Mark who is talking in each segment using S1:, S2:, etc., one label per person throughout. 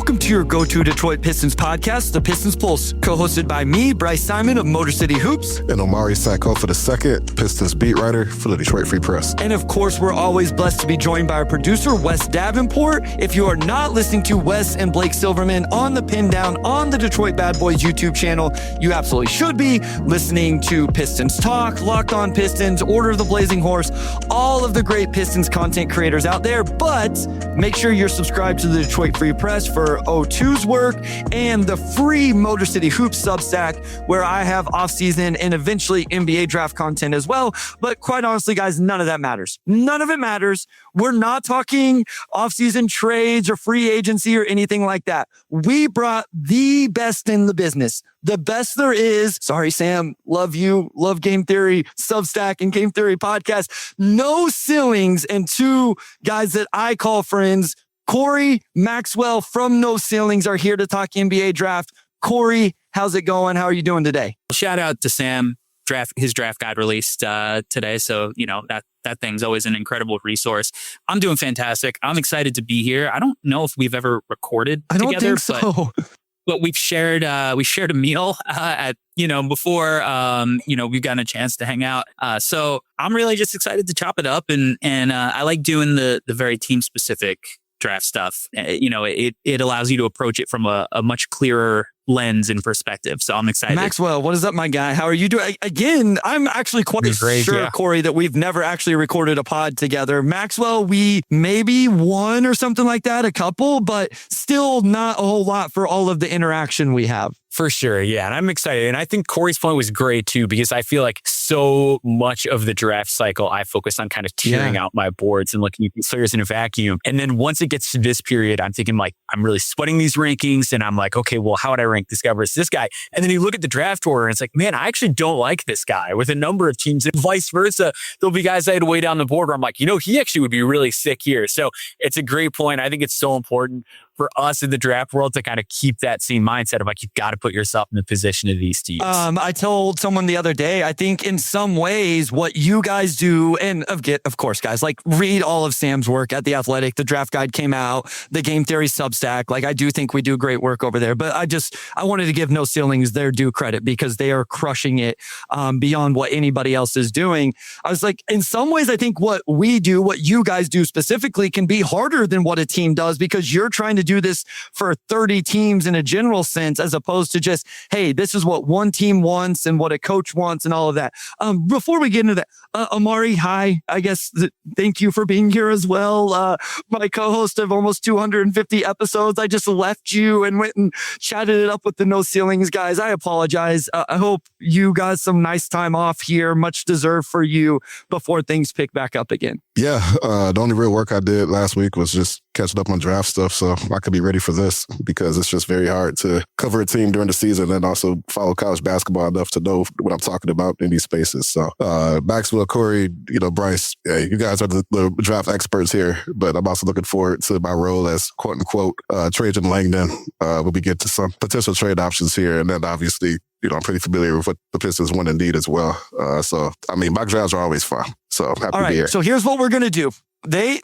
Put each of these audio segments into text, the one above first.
S1: Welcome to your go-to Detroit Pistons podcast, the Pistons Pulse, co-hosted by me, Bryce Simon of Motor City Hoops.
S2: And Omari Sacco for the second, Pistons beat writer for the Detroit Free Press.
S1: And of course, we're always blessed to be joined by our producer, Wes Davenport. If you are not listening to Wes and Blake Silverman on the Pin Down on the Detroit Bad Boys YouTube channel, you absolutely should be listening to Pistons Talk, Locked On Pistons, Order of the Blazing Horse, all of the great Pistons content creators out there. But make sure you're subscribed to the Detroit Free Press for O2's work and the free Motor City Hoops Substack, where I have off-season and eventually NBA draft content as well. But quite honestly, guys, none of that matters. None of it matters. We're not talking off-season trades or free agency or anything like that. We brought the best in the business, the best there is. Sorry, Sam. Love you. Love Game Theory Substack and Game Theory podcast. No ceilings, and two guys that I call friends. Corey Maxwell from No Ceilings are here to talk NBA draft. Corey, how's it going? How are you doing today?
S3: Shout out to Sam. His draft guide released today. So, that thing's always an incredible resource. I'm doing fantastic. I'm excited to be here. I don't know if we've ever recorded together.
S1: I don't think so.
S3: But we've shared a meal before we've gotten a chance to hang out. So I'm really just excited to chop it up, and I like doing the very team specific draft stuff. It allows you to approach it from a much clearer lens and perspective. So I'm excited.
S1: Maxwell, what is up, my guy? How are you doing? Again, I'm actually quite sure, Corey, that we've never actually recorded a pod together. Maxwell, we maybe one or something like that, a couple, but still not a whole lot for all of the interaction we have.
S4: For sure, yeah. And I'm excited. And I think Corey's point was great too, because I feel like so much of the draft cycle, I focus on kind of tearing out my boards and looking at these players in a vacuum. And then once it gets to this period, I'm thinking like, I'm really sweating these rankings. And I'm like, okay, well, how would I rank this guy versus this guy? And then you look at the draft order and it's like, man, I actually don't like this guy with a number of teams, and vice versa. There'll be guys I had way down the board where I'm like, he actually would be really sick here. So it's a great point. I think it's so important for us in the draft world to kind of keep that same mindset of like, you've got to put yourself in the position of these teams.
S1: I told someone the other day, I think in some ways what you guys do, and of course, guys, like read all of Sam's work at The Athletic. The draft guide came out, the Game Theory Substack. Like I do think we do great work over there, but I wanted to give No Ceilings their due credit because they are crushing it beyond what anybody else is doing. I was like, in some ways, I think what we do, what you guys do specifically can be harder than what a team does, because you're trying to do this for 30 teams in a general sense, as opposed to just, hey, this is what one team wants and what a coach wants and all of that. Before we get into that, Omari, hi. I guess thank you for being here as well. My co-host of almost 250 episodes. I just left you and went and chatted it up with the No Ceilings guys. I apologize. I hope you got some nice time off here. Much deserved for you before things pick back up again.
S2: Yeah, the only real work I did last week was just catching up on draft stuff, so I could be ready for this, because it's just very hard to cover a team during the season and also follow college basketball enough to know what I'm talking about in these spaces. So Maxwell, Corey, Bryce, you guys are the draft experts here, but I'm also looking forward to my role as quote unquote Trajan Langdon when we get to some potential trade options here. And then obviously, I'm pretty familiar with what the Pistons want and need as well. So, mock drafts are always fun. So I'm happy to be here.
S1: So here's what we're going to do.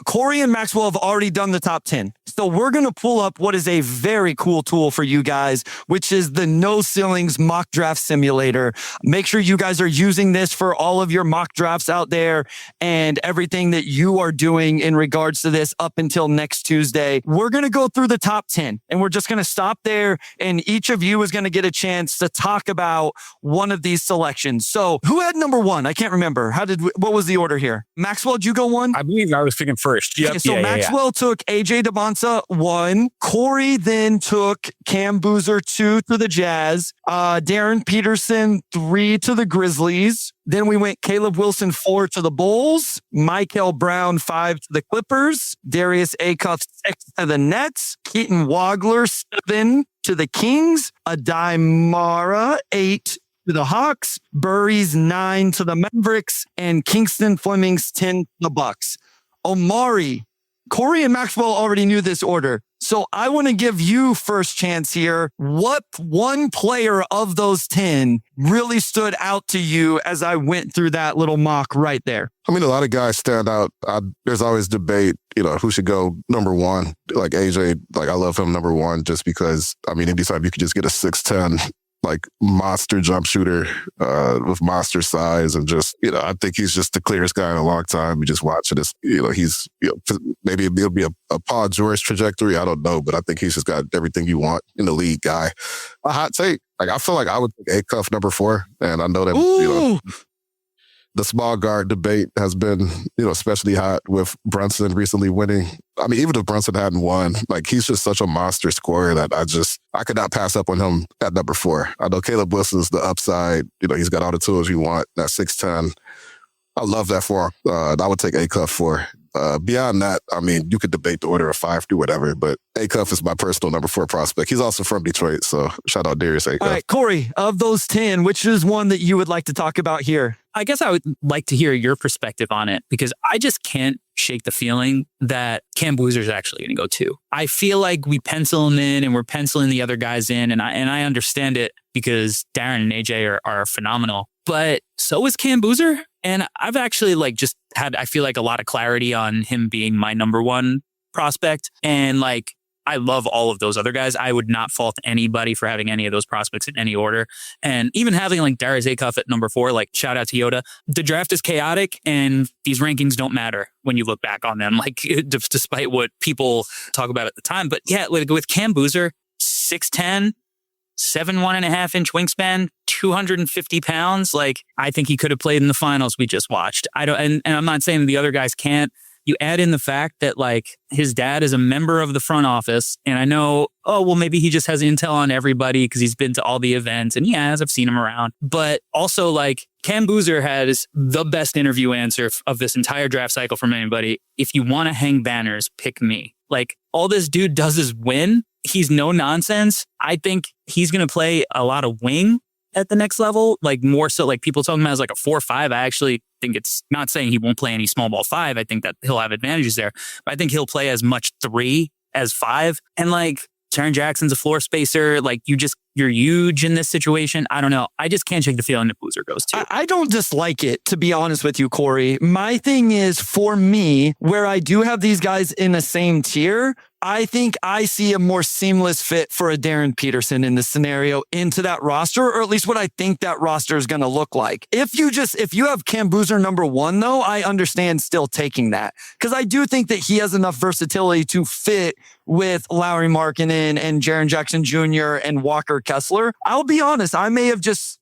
S1: Corey and Maxwell have already done the top 10. So we're going to pull up what is a very cool tool for you guys, which is the No Ceilings mock draft simulator. Make sure you guys are using this for all of your mock drafts out there and everything that you are doing in regards to this up until next Tuesday. We're going to go through the top 10 and we're just going to stop there. And each of you is going to get a chance to talk about one of these selections. So who had number one? I can't remember. What was the order here? Maxwell, did you go one?
S4: I believe I was picking first. Yep.
S1: Okay, so Maxwell took AJ DeBonsa 1. Corey then took Cam Boozer 2 to the Jazz. Darren Peterson 3 to the Grizzlies. Then we went Caleb Wilson 4 to the Bulls. Michael Brown 5 to the Clippers. Darius Acuff 6 to the Nets. Keaton Wagler 7 to the Kings. Adai Mara 8 to the Hawks. Burries 9 to the Mavericks. And Kingston Fleming's 10 to the Bucks. Omari, Corey and Maxwell already knew this order. So So I want to give you first chance here. What one player of those 10 really stood out to you as I went through that little mock right there?
S2: I mean, a lot of guys stand out. There's always debate, who should go number one. Like AJ, I love him number one just because, I mean, anytime you could just get a 6'10", monster jump shooter with monster size and just, I think he's just the clearest guy in a long time. You just watch it. He's, maybe it'll be a Paul George trajectory. I don't know, but I think he's just got everything you want in the league guy. A hot take. I feel like I would take Acuff number 4. And I know that, the small guard debate has been, especially hot with Brunson recently winning. I mean, even if Brunson hadn't won, he's just such a monster scorer that I could not pass up on him at number 4. I know Caleb Wilson's the upside. He's got all the tools you want. That 6'10". I love that for him. I would take Acuff 4. Beyond that, I mean, you could debate the order of 5 through whatever, but Acuff is my personal number 4 prospect. He's also from Detroit, so shout out Darius Acuff.
S1: All right, Corey, of those 10, which is one that you would like to talk about here?
S3: I guess I would like to hear your perspective on it because I just can't shake the feeling that Cam Boozer is actually going to go 2. I feel like we pencil him in and we're penciling the other guys in, and I understand it because Darren and AJ are phenomenal, but so is Cam Boozer. And I've actually just had, I feel like, a lot of clarity on him being my number 1 prospect. And I love all of those other guys. I would not fault anybody for having any of those prospects in any order. And even having Darius Acuff at number 4, shout out to Yoda. The draft is chaotic and these rankings don't matter when you look back on them, despite what people talk about at the time. But yeah, with Cam Boozer, 6'10", 1.5-inch wingspan, 250 pounds. I think he could have played in the finals we just watched. And I'm not saying the other guys can't. You add in the fact that his dad is a member of the front office. And I know, maybe he just has intel on everybody because he's been to all the events. And yeah, as I've seen him around. But also Cam Boozer has the best interview answer of this entire draft cycle from anybody. If you want to hang banners, pick me. All this dude does is win. He's no nonsense. I think he's going to play a lot of wing at the next level, more so people talking about as a 4-5. I actually think it's not saying he won't play any small ball 5. I think that he'll have advantages there, but I think he'll play as much 3 as 5. And Jaren Jackson's a floor spacer. You're huge in this situation. I don't know. I just can't shake the feeling that Boozer goes 2.
S1: I don't dislike it, to be honest with you, Corey. My thing is, for me, where I do have these guys in the same tier, I think I see a more seamless fit for a Darren Peterson in this scenario into that roster, or at least what I think that roster is going to look like. If you have Cam Boozer number 1, though, I understand still taking that because I do think that he has enough versatility to fit with Lauri Markkanen and Jaren Jackson Jr. and Walker Kessler. I'll be honest, I may have just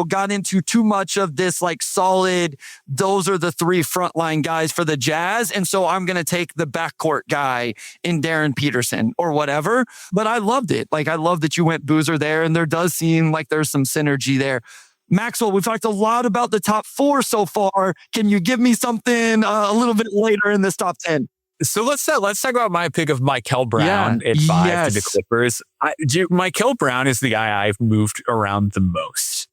S1: got into too much of this solid, those are the 3 frontline guys for the Jazz. And so I'm going to take the backcourt guy in Darren Peterson or whatever. But I loved it. I love that you went Boozer there. And there does seem like there's some synergy there. Maxwell, we've talked a lot about the top 4 so far. Can you give me something a little bit later in this top 10?
S4: So let's talk about my pick of Michael Brown at 5 to the Clippers. Michael Brown is the guy I've moved around the most.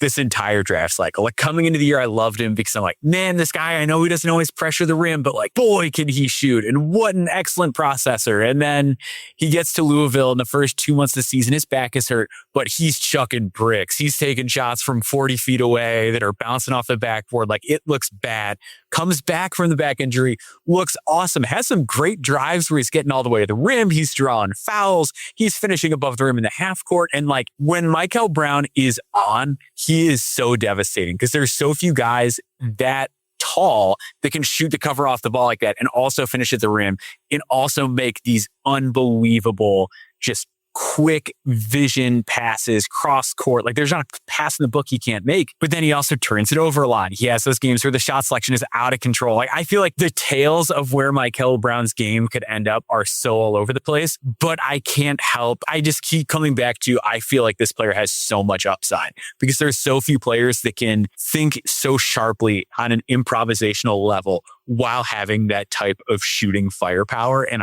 S4: This entire draft cycle. Coming into the year, I loved him because I'm man, this guy, I know he doesn't always pressure the rim, but boy, can he shoot. And what an excellent processor. And then he gets to Louisville in the first 2 months of the season. His back is hurt, but he's chucking bricks. He's taking shots from 40 feet away that are bouncing off the backboard. It looks bad. Comes back from the back injury, looks awesome. Has some great drives where he's getting all the way to the rim. He's drawing fouls. He's finishing above the rim in the half court. And when Michael Brown is on, he is so devastating because there's so few guys that tall that can shoot the cover off the ball like that and also finish at the rim and also make these unbelievable, just quick vision passes cross court. There's not a pass in the book he can't make, but then he also turns it over a lot. He has those games where the shot selection is out of control. I feel like the tales of where Michael Brown's game could end up are so all over the place, but I can't help. I just keep coming back to, I feel like this player has so much upside because there's so few players that can think so sharply on an improvisational level while having that type of shooting firepower. And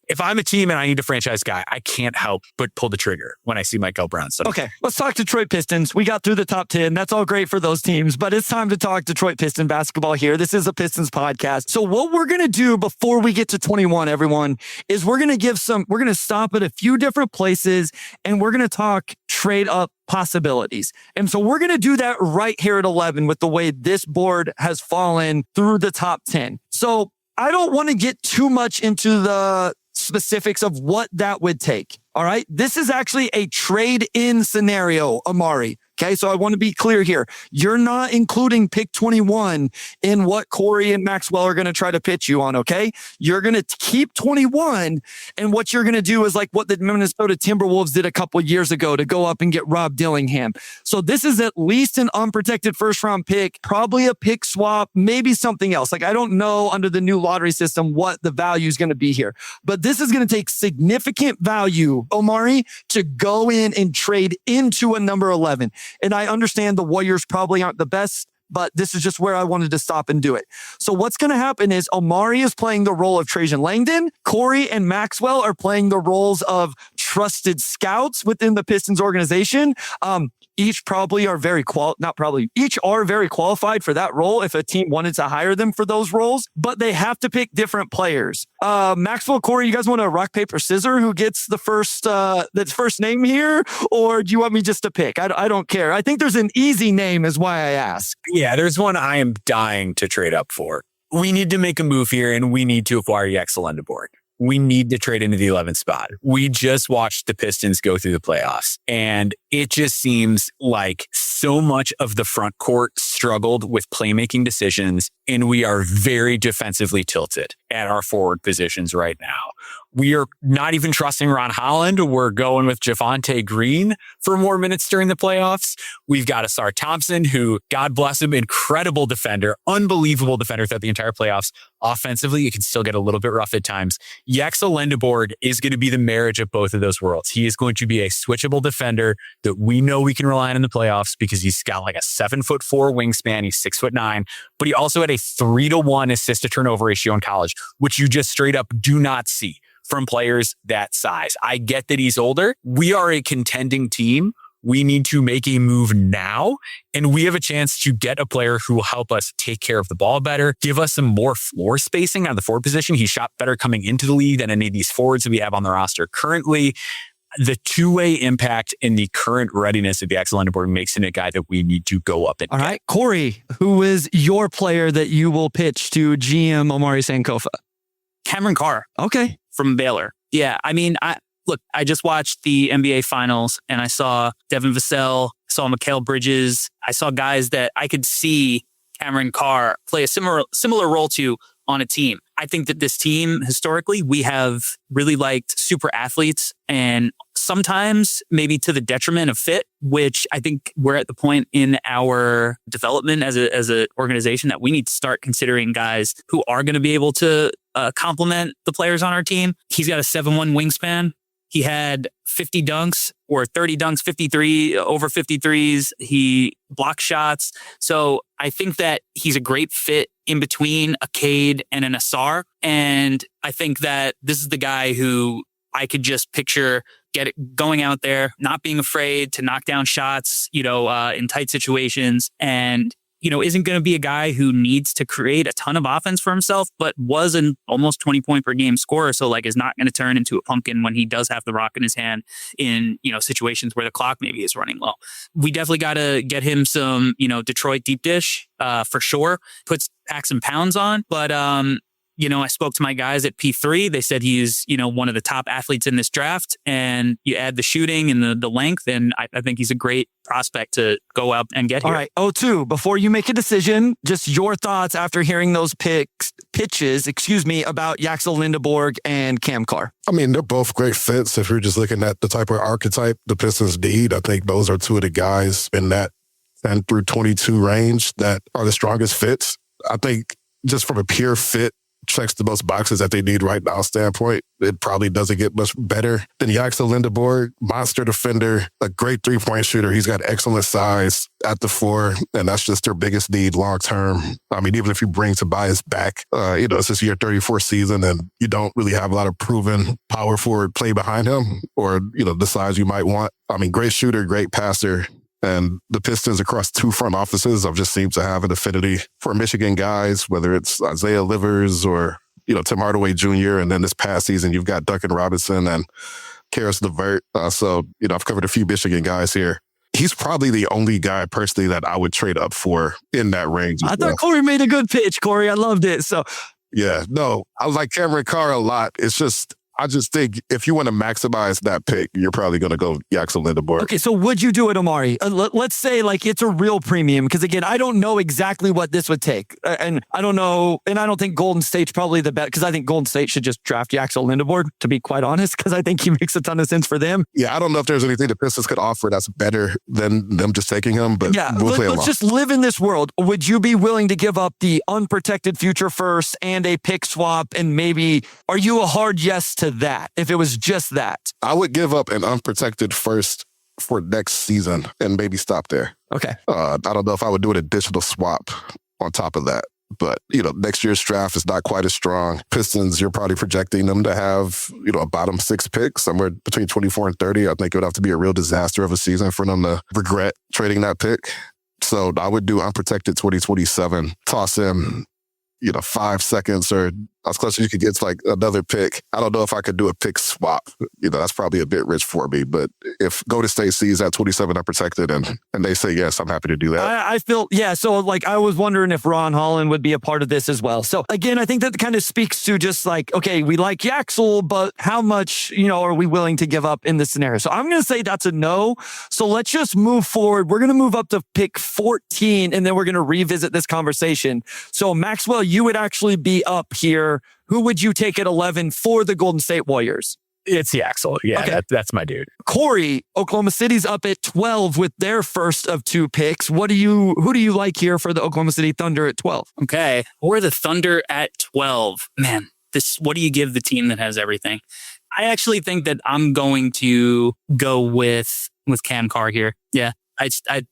S4: if I'm a team and I need a franchise guy, I can't help but pull the trigger when I see Michael Brown. So
S1: okay, let's talk Detroit Pistons. We got through the top 10. That's all great for those teams, but it's time to talk Detroit Piston basketball here. This is a Pistons podcast. So what we're going to do before we get to 21, everyone, is we're going to stop at a few different places and we're going to talk trade up possibilities. And so we're going to do that right here at 11 with the way this board has fallen through the top 10. So I don't want to get too much into the specifics of what that would take. All right. This is actually a trade-in scenario, Amari. Okay. So I want to be clear here. You're not including pick 21 in what Corey and Maxwell are going to try to pitch you on. Okay. You're going to keep 21. And what you're going to do is like what the Minnesota Timberwolves did a couple of years ago to go up and get Rob Dillingham. So this is at least an unprotected first round pick, probably a pick swap, maybe something else. Like I don't know under the new lottery system what the value is going to be here, but this is going to take significant value, Omari, to go in and trade into a number 11. And I understand the Warriors probably aren't the best, but this is just where I wanted to stop and do it. So what's going to happen is Omari is playing the role of Trajan Langdon. Corey and Maxwell are playing the roles of trusted scouts within the Pistons organization. Each probably are each are very qualified for that role if a team wanted to hire them for those roles, but they have to pick different players. Maxwell, Corey, you guys want to rock, paper, scissors? Who gets the first name here? Or do you want me just to pick? I don't care. I think there's an easy name is why I ask.
S4: yeah, there's one I am dying to trade up for. We need to make a move here and we need to acquire Yaxel Lendeborg. We need to trade into the 11th spot. We just watched the Pistons go through the playoffs, and it just seems like so much of the front court struggled with playmaking decisions, and we are very defensively tilted at our forward positions right now. We are not even trusting Ron Holland. We're going with Javonte Green for more minutes during the playoffs. We've got Asar Thompson, who, God bless him, incredible defender, unbelievable defender throughout the entire playoffs. Offensively, it can still get a little bit rough at times. Yaxel Lendeborg is going to be the marriage of both of those worlds. He is going to be a switchable defender that we know we can rely on in the playoffs because he's got like a 7'4" wingspan. He's 6'9", but he also had a 3-to-1 assist to turnover ratio in college, which you just straight up do not see from players that size. I get that he's older. We are a contending team. We need to make a move now, and we have a chance to get a player who will help us take care of the ball better, give us some more floor spacing on the forward position. He shot better coming into the league than any of these forwards that we have on the roster currently. The two-way impact and the current readiness of the Yaxel Lendeborg makes him a guy that we need to go up and
S1: All right, Corey, who is your player that you will pitch to GM Omari Sankofa?
S3: Cameron Carr.
S1: Okay.
S3: From Baylor. Yeah. I mean, I just watched the NBA finals and I saw Devin Vassell, saw Mikal Bridges. I saw guys that I could see Cameron Carr play a similar role to on a team. I think that this team, historically, we have really liked super athletes and sometimes maybe to the detriment of fit, which I think we're at the point in our development as an organization that we need to start considering guys who are going to be able to complement the players on our team. He's got a 7'1" wingspan. He had 50 dunks or 30 dunks, 53, over 53s. He blocked shots. So I think that he's a great fit in between a Cade and an Asar. And I think that this is the guy who I could just picture going out there, not being afraid to knock down shots, in tight situations, and isn't going to be a guy who needs to create a ton of offense for himself, but was an almost 20 point per game scorer. So is not going to turn into a pumpkin when he does have the rock in his hand in, situations where the clock maybe is running low. We definitely got to get him some, Detroit deep dish, for sure. Packs some pounds on, but, I spoke to my guys at P3. They said he's, one of the top athletes in this draft. And you add the shooting and the length, and I think he's a great prospect to go up and get here.
S1: All right. O2, before you make a decision, just your thoughts after hearing those pitches, about Yaxel Lendeborg and Cam Carr.
S2: I mean, they're both great fits. If you're just looking at the type of archetype the Pistons need, I think those are two of the guys in that 10 through 22 range that are the strongest fits. I think just from a pure fit checks the most boxes that they need right now standpoint. It probably doesn't get much better than Yaxel Lindeborg, monster defender, a great three-point shooter. He's got excellent size at the four, and that's just their biggest need long-term. I mean, even if you bring Tobias back, it's his year 34 season, and you don't really have a lot of proven power forward play behind him or, the size you might want. I mean, great shooter, great passer. And the Pistons across two front offices have just seemed to have an affinity for Michigan guys, whether it's Isaiah Livers or, Tim Hardaway Jr. And then this past season, you've got Duncan Robinson and Karis LeVert. I've covered a few Michigan guys here. He's probably the only guy personally that I would trade up for in that range.
S1: I thought Corey made a good pitch, Corey. I loved it. So,
S2: yeah, no, I like Cameron Carr a lot. I just think if you want to maximize that pick, you're probably going to go Yaxel Lindeborg.
S1: Okay, so would you do it, Omari? Let's say it's a real premium, because again, I don't know exactly what this would take. And I don't know, and I don't think Golden State's probably the best, because I think Golden State should just draft Yaxel Lindeborg, to be quite honest, because I think he makes a ton of sense for them.
S2: Yeah, I don't know if there's anything the Pistons could offer that's better than them just taking him, but
S1: yeah,
S2: we'll play
S1: let's just live in this world. Would you be willing to give up the unprotected future first and a pick swap, and maybe, are you a hard yes to that if it was just that?
S2: I would give up an unprotected first for next season and maybe stop there.
S1: Okay.
S2: I don't know if I would do an additional swap on top of that. But, next year's draft is not quite as strong. Pistons, you're probably projecting them to have, a bottom 6 pick, somewhere between 24 and 30. I think it would have to be a real disaster of a season for them to regret trading that pick. So I would do unprotected 2027, toss in, 5 seconds or as close as you could get to another pick. I don't know if I could do a pick swap. That's probably a bit rich for me. But if Golden State sees that 27 unprotected and they say yes, I'm happy to do that.
S1: I feel, yeah. So I was wondering if Ron Holland would be a part of this as well. So again, I think that kind of speaks to just okay, we like Yaxel, but how much, are we willing to give up in this scenario? So I'm going to say that's a no. So let's just move forward. We're going to move up to pick 14, and then we're going to revisit this conversation. So Maxwell, you would actually be up here. Who would you take at 11 for the Golden State Warriors?
S4: It's Yaxel. Yeah,
S1: Okay.
S4: That's my dude.
S1: Corey, Oklahoma City's up at 12 with their first of 2 picks. Who do you like here for the Oklahoma City Thunder at 12?
S3: Okay. Or the Thunder at 12. Man, what do you give the team that has everything? I actually think that I'm going to go with Cam Carr here. Yeah.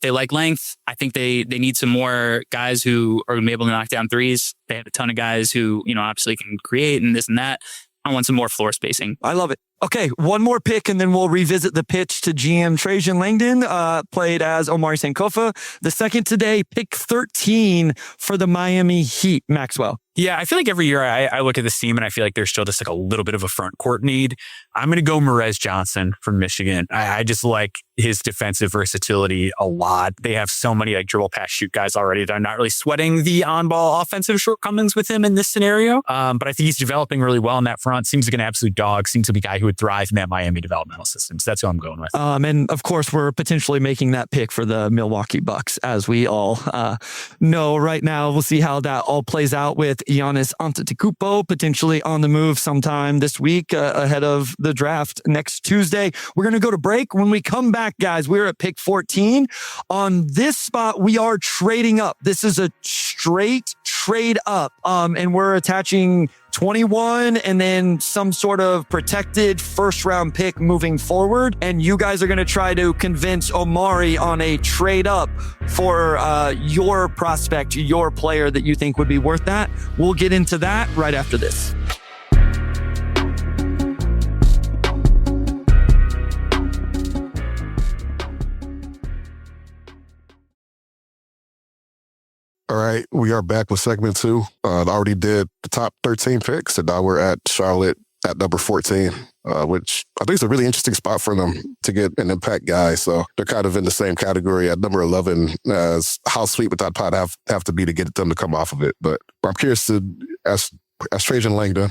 S3: They like length. I think they need some more guys who are going to be able to knock down threes. They have a ton of guys who, obviously can create and this and that. I want some more floor spacing.
S1: I love it. Okay, one more pick, and then we'll revisit the pitch to GM Trajan Langdon, played as Omari Sankofa. The second today, pick 13 for the Miami Heat, Maxwell.
S4: Yeah, I feel like every year I look at this team and I feel like there's still just a little bit of a front court need. I'm going to go Merez Johnson from Michigan. I just like his defensive versatility a lot. They have so many dribble pass shoot guys already. They're not really sweating the on-ball offensive shortcomings with him in this scenario. But I think he's developing really well on that front. Seems like an absolute dog. Seems to be a guy who would thrive in that Miami developmental system. So that's who I'm going with.
S1: And of course, we're potentially making that pick for the Milwaukee Bucks, as we all know right now. We'll see how that all plays out with Giannis Antetokounmpo potentially on the move sometime this week ahead of the draft next Tuesday. We're going to go to break. When we come back, guys, we're at pick 14. On this spot, we are trading up. This is a straight trade up, and we're attaching 21 and then some sort of protected first round pick moving forward. And you guys are going to try to convince Omari on a trade up for your prospect, your player that you think would be worth that. We'll get into that right after this.
S2: All right, we are back with segment 2. I already did the top 13 picks, and now we're at Charlotte at number 14, which I think is a really interesting spot for them to get an impact guy. So they're kind of in the same category at number 11 as how sweet would that pot have to be to get them to come off of it. But I'm curious to ask Trajan Langdon,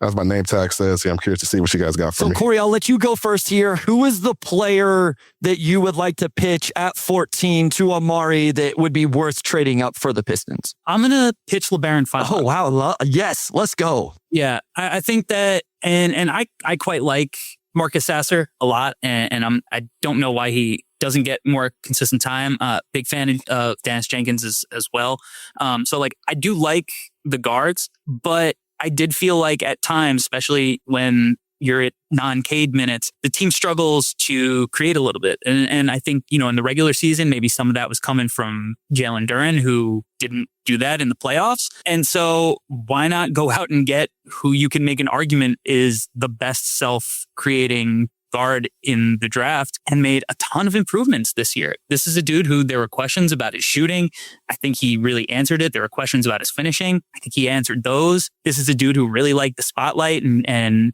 S2: as my name tag says. Yeah, I'm curious to see what you guys got for me.
S1: So, Corey, I'll let you go first here. Who is the player that you would like to pitch at 14 to Omari that would be worth trading up for the Pistons?
S3: I'm going to pitch LeBaron Finley.
S1: Oh, wow. Yes, let's go.
S3: Yeah, I think that, and I quite like Marcus Sasser a lot, and I don't know why he doesn't get more consistent time. Big fan of Dennis Jenkins as well. So I do like the guards, but I did feel like at times, especially when you're at non-Cade minutes, the team struggles to create a little bit. And I think, in the regular season, maybe some of that was coming from Jalen Duren, who didn't do that in the playoffs. And so why not go out and get who you can make an argument is the best self-creating guard in the draft, and made a ton of improvements this year. This is a dude who there were questions about his shooting. I think he really answered it. There were questions about his finishing. I think he answered those. This is a dude who really liked the spotlight and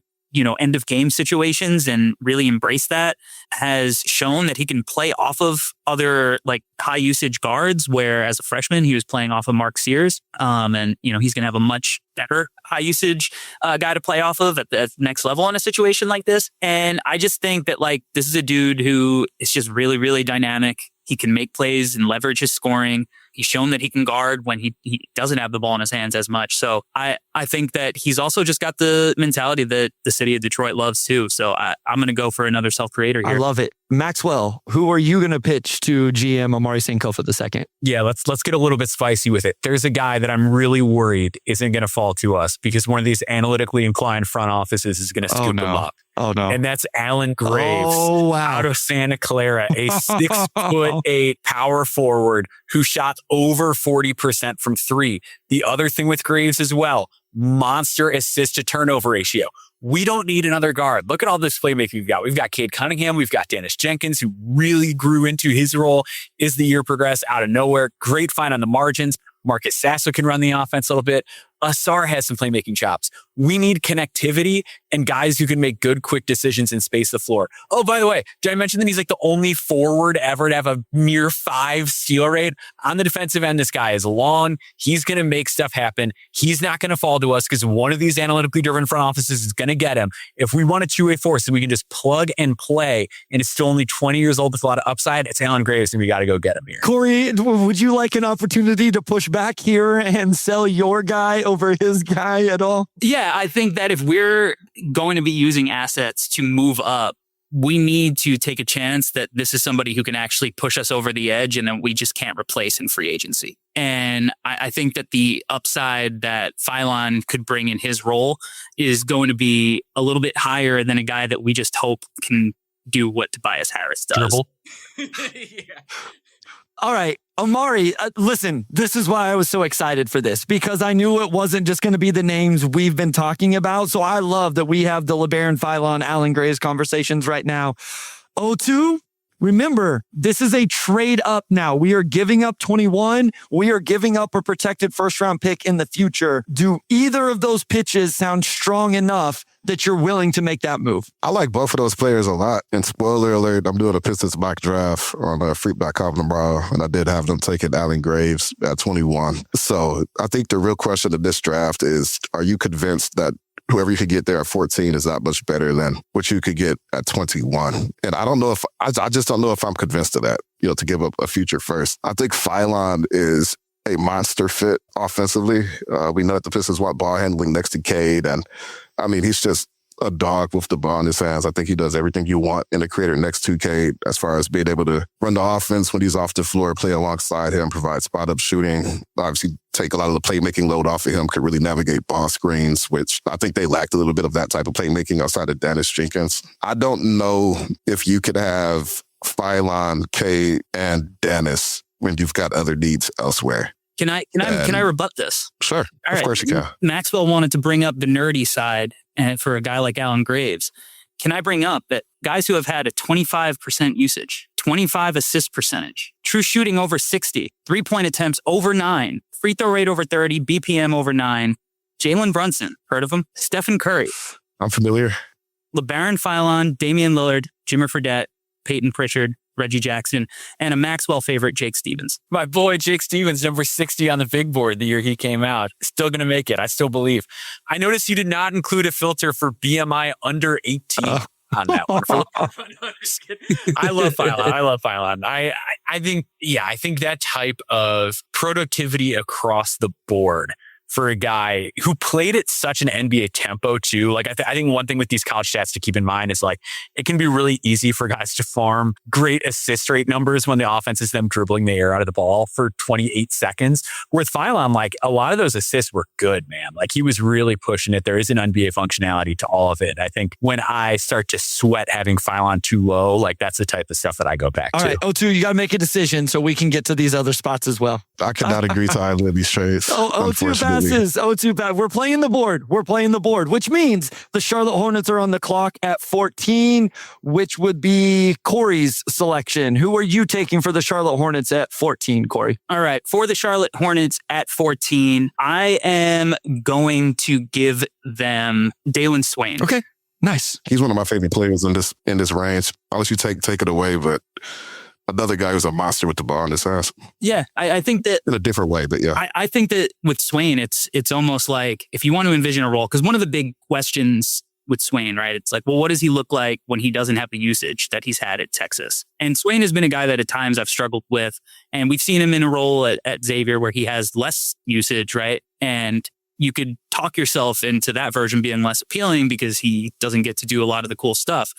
S3: end of game situations and really embraced that, has shown that he can play off of other like high usage guards, where as a freshman, he was playing off of Mark Sears. And he's going to have a much better high usage guy to play off of at the next level in a situation like this. And I just think that like, this is a dude who is just really, really dynamic. He can make plays and leverage his scoring. He's shown that he can guard when he doesn't have the ball in his hands as much. So I think that he's also just got the mentality that the city of Detroit loves too. So I'm going to go for another self-creator here.
S1: I love it. Maxwell, who are you going to pitch to GM Amari Sankofa the second?
S4: Yeah, let's get a little bit spicy with it. There's a guy that I'm really worried isn't going to fall to us because one of these analytically inclined front offices is going to scoop him up.
S1: Oh, no.
S4: And that's Alan Graves out of Santa Clara, a 6'8" power forward who shot over 40% from three. The other thing with Graves as well, monster assist to turnover ratio. We don't need another guard. Look at all this playmaking we've got. We've got Cade Cunningham. We've got Dennis Jenkins, who really grew into his role as the year progressed out of nowhere. Great find on the margins. Marcus Sasso can run the offense a little bit. Asar has some playmaking chops. We need connectivity and guys who can make good, quick decisions and space the floor. Oh, by the way, did I mention that he's like the only forward ever to have a mere 5 steal rate? On the defensive end, this guy is long. He's going to make stuff happen. He's not going to fall to us because one of these analytically driven front offices is going to get him. If we want a two-way force that we can just plug and play, and it's still only 20 years old with a lot of upside, it's Alan Graves, and we got to go get him here.
S1: Corey, would you like an opportunity to push back here and sell your guy over his guy at all?
S3: Yeah, I think that if we're going to be using assets to move up, we need to take a chance that this is somebody who can actually push us over the edge and that we just can't replace in free agency. And I think that the upside that Phylon could bring in his role is going to be a little bit higher than a guy that we just hope can do what Tobias Harris does.
S1: Yeah. All right, Amari, listen, this is why I was so excited for this, because I knew it wasn't just going to be the names we've been talking about. So I love that we have the LeBaron Phylon, Alan Graves conversations right now. O2, remember, this is a trade up now. We are giving up 21. We are giving up a protected first round pick in the future. Do either of those pitches sound strong enough that you're willing to make that move?
S2: I like both of those players a lot. And spoiler alert, I'm doing a Pistons mock draft on Freak.com tomorrow, and I did have them taking Alan Graves at 21. So I think the real question of this draft is, are you convinced that whoever you could get there at 14 is that much better than what you could get at 21? And I don't know if, I just don't know if I'm convinced of that, to give up a future first. I think Phylon is a monster fit offensively. We know that the Pistons want ball handling next to Cade. And I mean, he's just a dog with the ball in his hands. I think he does everything you want in a creator next to Cade as far as being able to run the offense when he's off the floor, play alongside him, provide spot-up shooting, obviously take a lot of the playmaking load off of him, could really navigate ball screens, which I think they lacked a little bit of that type of playmaking outside of Dennis Jenkins. I don't know if you could have Phylon, Cade, and Dennis when you've got other needs elsewhere.
S3: Can I rebut this?
S2: Sure. Of course you can.
S3: Maxwell wanted to bring up the nerdy side and for a guy like Alan Graves. Can I bring up that guys who have had a 25% usage, 25 assist percentage, true shooting over 60, 3-point attempts over 9, free throw rate over 30, BPM over 9, Jalen Brunson, heard of him? Stephen Curry.
S2: I'm familiar.
S3: LeBaron Phylon, Damian Lillard, Jimmer Fredette, Peyton Pritchard, Reggie Jackson, and a Maxwell favorite, Jake Stevens.
S4: My boy, Jake Stevens, number 60 on the big board the year he came out. Still going to make it. I still believe. I noticed you did not include a filter for BMI under 18 on that one. No, just kidding. I love Phylon. I think that type of productivity across the board for a guy who played at such an NBA tempo too. Like I think one thing with these college stats to keep in mind is like, it can be really easy for guys to farm great assist rate numbers when the offense is them dribbling the air out of the ball for 28 seconds. With Phylon, like a lot of those assists were good, man. Like he was really pushing it. There is an NBA functionality to all of it. I think when I start to sweat having Phylon too low, like that's the type of stuff that I go back to.
S1: All right, O2, you got to make a decision so we can get to these other spots as well.
S2: I cannot agree to either of these trades.
S1: O2 passes. O2 pass. We're playing the board, which means the Charlotte Hornets are on the clock at 14, which would be Corey's selection. Who are you taking for the Charlotte Hornets at 14, Corey?
S3: All right. For the Charlotte Hornets at 14, I am going to give them Dalen Swain.
S1: Okay. Nice.
S2: He's one of my favorite players in this range. I'll let you take it away, but another guy who's a monster with the ball in his ass.
S3: Yeah, I think that
S2: in a different way, but yeah.
S3: I think that with Swain, it's almost like if you want to envision a role, because one of the big questions with Swain, right? It's like, well, what does he look like when he doesn't have the usage that he's had at Texas? And Swain has been a guy that at times I've struggled with, and we've seen him in a role at Xavier where he has less usage, right? And you could talk yourself into that version being less appealing because he doesn't get to do a lot of the cool stuff.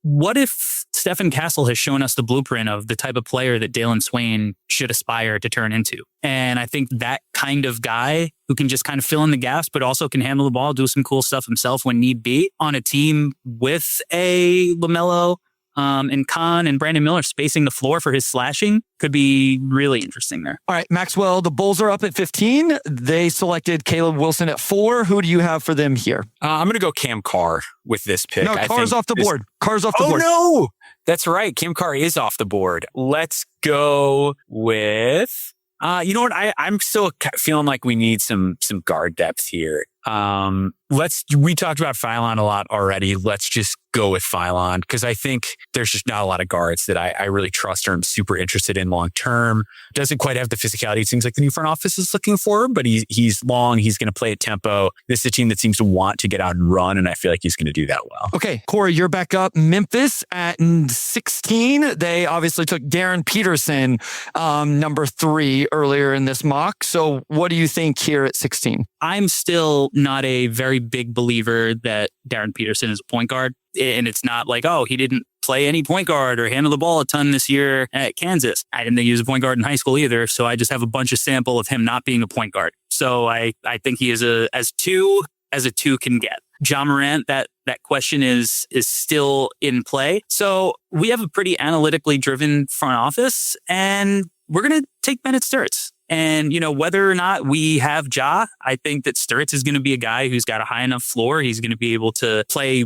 S3: What if Stephen Castle has shown us the blueprint of the type of player that Dalen Swain should aspire to turn into? And I think that kind of guy who can just kind of fill in the gaps, but also can handle the ball, do some cool stuff himself when need be on a team with a LaMelo and Khan and Brandon Miller spacing the floor for his slashing could be really interesting there.
S1: All right, Maxwell, the Bulls are up at 15. They selected Caleb Wilson at 4. Who do you have for them here?
S4: I'm going to go Cam Carr with this pick.
S1: No, Carr's off the board. Carr's off the board.
S4: Oh, no. That's right. Cam Carr is off the board. Let's go with... you know what? I'm still feeling like we need some guard depth here. We talked about Phylon a lot already. Let's just go with Phylon because I think there's just not a lot of guards that I really trust or I'm super interested in long term. Doesn't quite have the physicality it seems like the new front office is looking for, but he's long. He's going to play at tempo. This is a team that seems to want to get out and run, and I feel like he's going to do that well.
S1: Okay, Corey, you're back up. Memphis at 16. They obviously took Darren Peterson, number 3 earlier in this mock. So what do you think here at 16?
S3: I'm still not a very big believer that Darren Peterson is a point guard. And it's not like, oh, he didn't play any point guard or handle the ball a ton this year at Kansas. I didn't think he was a point guard in high school either. So I just have a bunch of sample of him not being a point guard. So I think he is as a 2 can get. John Morant, that question is still in play. So we have a pretty analytically driven front office, and we're going to take Bennett Sturtz. And, whether or not we have Ja, I think that Sturtz is going to be a guy who's got a high enough floor. He's going to be able to play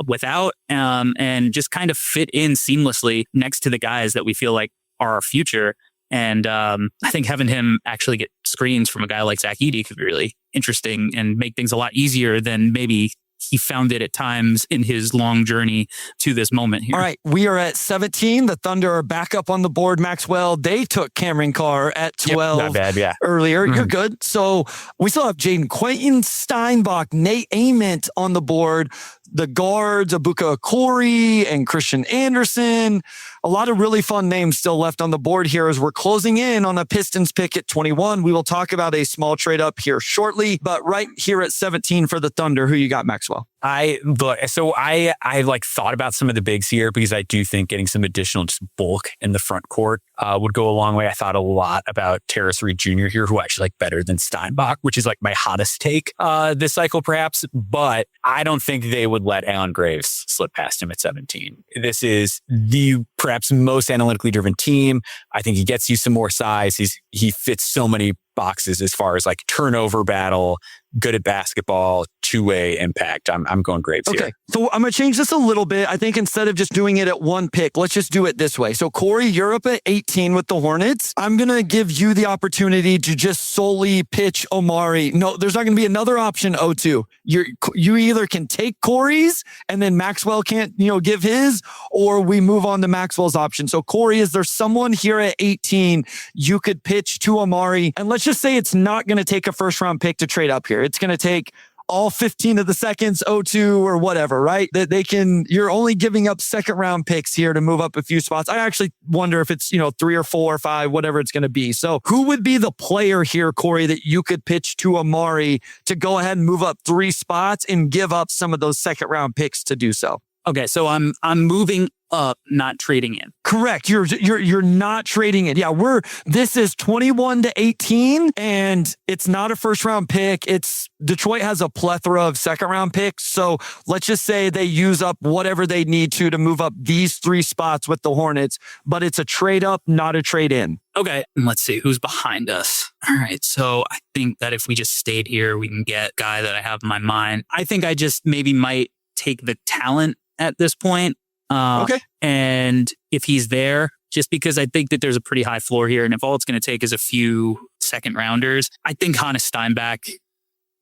S3: without, and just kind of fit in seamlessly next to the guys that we feel like are our future. And I think having him actually get screens from a guy like Zach Edey could be really interesting and make things a lot easier than maybe he found it at times in his long journey to this moment here.
S1: All right, we are at 17. The Thunder are back up on the board. Maxwell, they took Cameron Carr at 12
S4: not bad, yeah.
S1: earlier. Mm-hmm. You're good. So we still have Jaden Quentin, Steinbach, Nate Ament on the board. The guards, Abuka Okori and Christian Anderson. A lot of really fun names still left on the board here as we're closing in on a Pistons pick at 21. We will talk about a small trade up here shortly, but right here at 17 for the Thunder, who you got, Maxwell?
S4: I thought about some of the bigs here because I do think getting some additional just bulk in the front court would go a long way. I thought a lot about Terrace Reed Jr. here, who I actually like better than Steinbach, which is like my hottest take this cycle perhaps, but I don't think they would let Alan Graves slip past him at 17. This is the perhaps most analytically driven team. I think he gets you some more size. He fits so many boxes as far as like turnover battle, good at basketball, two-way impact. I'm going Graves here.
S1: Okay, so I'm going to change this a little bit. I think instead of just doing it at one pick, let's just do it this way. So Corey, you're up at 18 with the Hornets. I'm going to give you the opportunity to just solely pitch Omari. No, there's not going to be another option, O2. You either can take Corey's and then Maxwell can't, give his, or we move on to Maxwell's option. So Corey, is there someone here at 18 you could pitch to Omari? And let's just say it's not going to take a first round pick to trade up here. It's going to take all 15 of the seconds, 0-2 or whatever, right? That you're only giving up second round picks here to move up a few spots. I actually wonder if it's, 3 or 4 or 5, whatever it's going to be. So who would be the player here, Corey, that you could pitch to Amari to go ahead and move up 3 spots and give up some of those second round picks to do so?
S3: Okay, so I'm moving up, not trading in.
S1: Correct. You're not trading it. Yeah, this is 21-18, and it's not a first round pick. Detroit has a plethora of second round picks. So let's just say they use up whatever they need to move up these 3 spots with the Hornets, but it's a trade up, not a trade in.
S3: Okay, let's see who's behind us. All right, so I think that if we just stayed here, we can get a guy that I have in my mind. I think I just maybe might take the talent at this point.
S1: Okay.
S3: And if he's there, just because I think that there's a pretty high floor here, and if all it's going to take is a few second rounders, I think Hannes Steinbach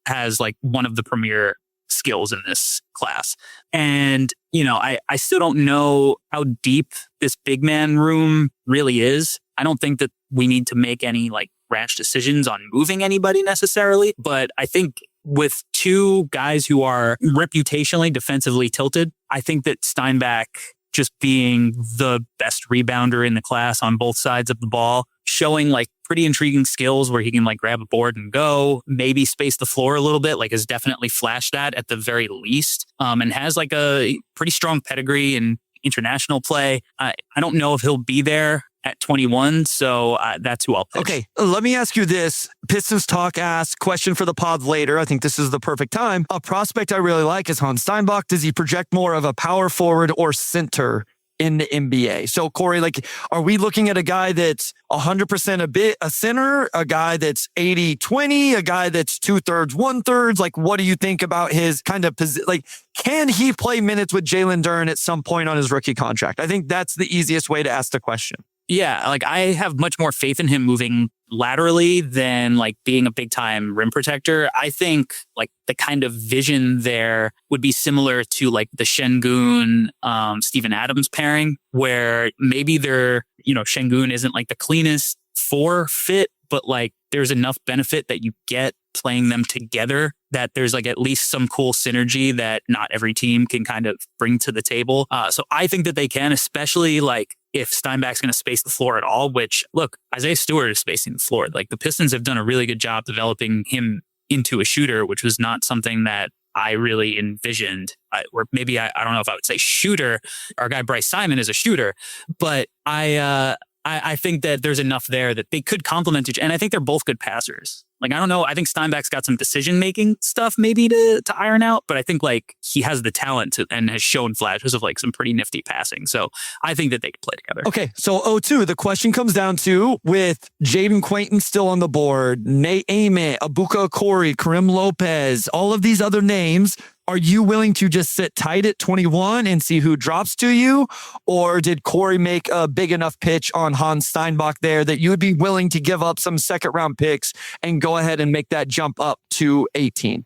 S3: has like one of the premier skills in this class. And, I still don't know how deep this big man room really is. I don't think that we need to make any like rash decisions on moving anybody necessarily, but I think with 2 guys who are reputationally defensively tilted, I think that Steinbach, just being the best rebounder in the class on both sides of the ball, showing like pretty intriguing skills where he can like grab a board and go, maybe space the floor a little bit, like has definitely flashed that at the very least, and has like a pretty strong pedigree in international play. I don't know if he'll be there at 21, so that's who I'll pitch.
S1: Okay, let me ask you this. Pistons Talk asked, question for the pod later. I think this is the perfect time. A prospect I really like is Hans Steinbach. Does he project more of a power forward or center in the NBA? So, Corey, are we looking at a guy that's 100% a center, a guy that's 80-20, a guy that's 2/3, 1/3? What do you think about his kind of position? Can he play minutes with Jalen Duren at some point on his rookie contract? I think that's the easiest way to ask the question.
S3: Yeah, I have much more faith in him moving laterally than being a big time rim protector. I think the kind of vision there would be similar to the Şengün, Steven Adams pairing, where maybe Şengün isn't the cleanest 4 fit, but there's enough benefit that you get playing them together that there's at least some cool synergy that not every team can kind of bring to the table. So I think that they can, especially if Steinbach's going to space the floor at all, which look, Isaiah Stewart is spacing the floor. The Pistons have done a really good job developing him into a shooter, which was not something that I really envisioned. Or maybe I don't know if I would say shooter. Our guy Bryce Simon is a shooter, but I think that there's enough there that they could complement each, and I think they're both good passers. I don't know. I think Steinbach's got some decision-making stuff maybe to iron out, but I think he has the talent to, and has shown flashes of some pretty nifty passing. So I think that they could play together.
S1: Okay. So 0-2, the question comes down to, with Jaden Quayton still on the board, Nate Ament, Abuka Okori, Karim Lopez, all of these other names, are you willing to just sit tight at 21 and see who drops to you? Or did Corey make a big enough pitch on Hans Steinbach there that you would be willing to give up some second round picks and go ahead and make that jump up to 18?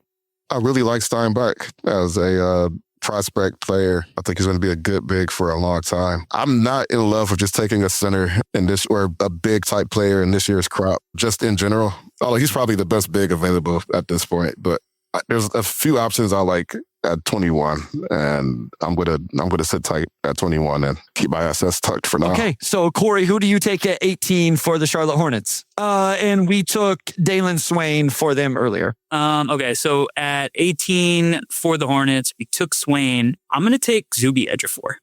S2: I really like Steinbach as a prospect player. I think he's going to be a good big for a long time. I'm not in love with just taking a center in this, or a big type player in this year's crop, just in general. Although he's probably the best big available at this point, but there's a few options I like at 21, and I'm gonna sit tight at 21 and keep my assets tucked for now.
S1: Okay, so Corey, who do you take at 18 for the Charlotte Hornets? And we took Dalen Swain for them earlier.
S3: Okay, so at 18 for the Hornets, we took Swain. I'm gonna take Zuby Ejiofor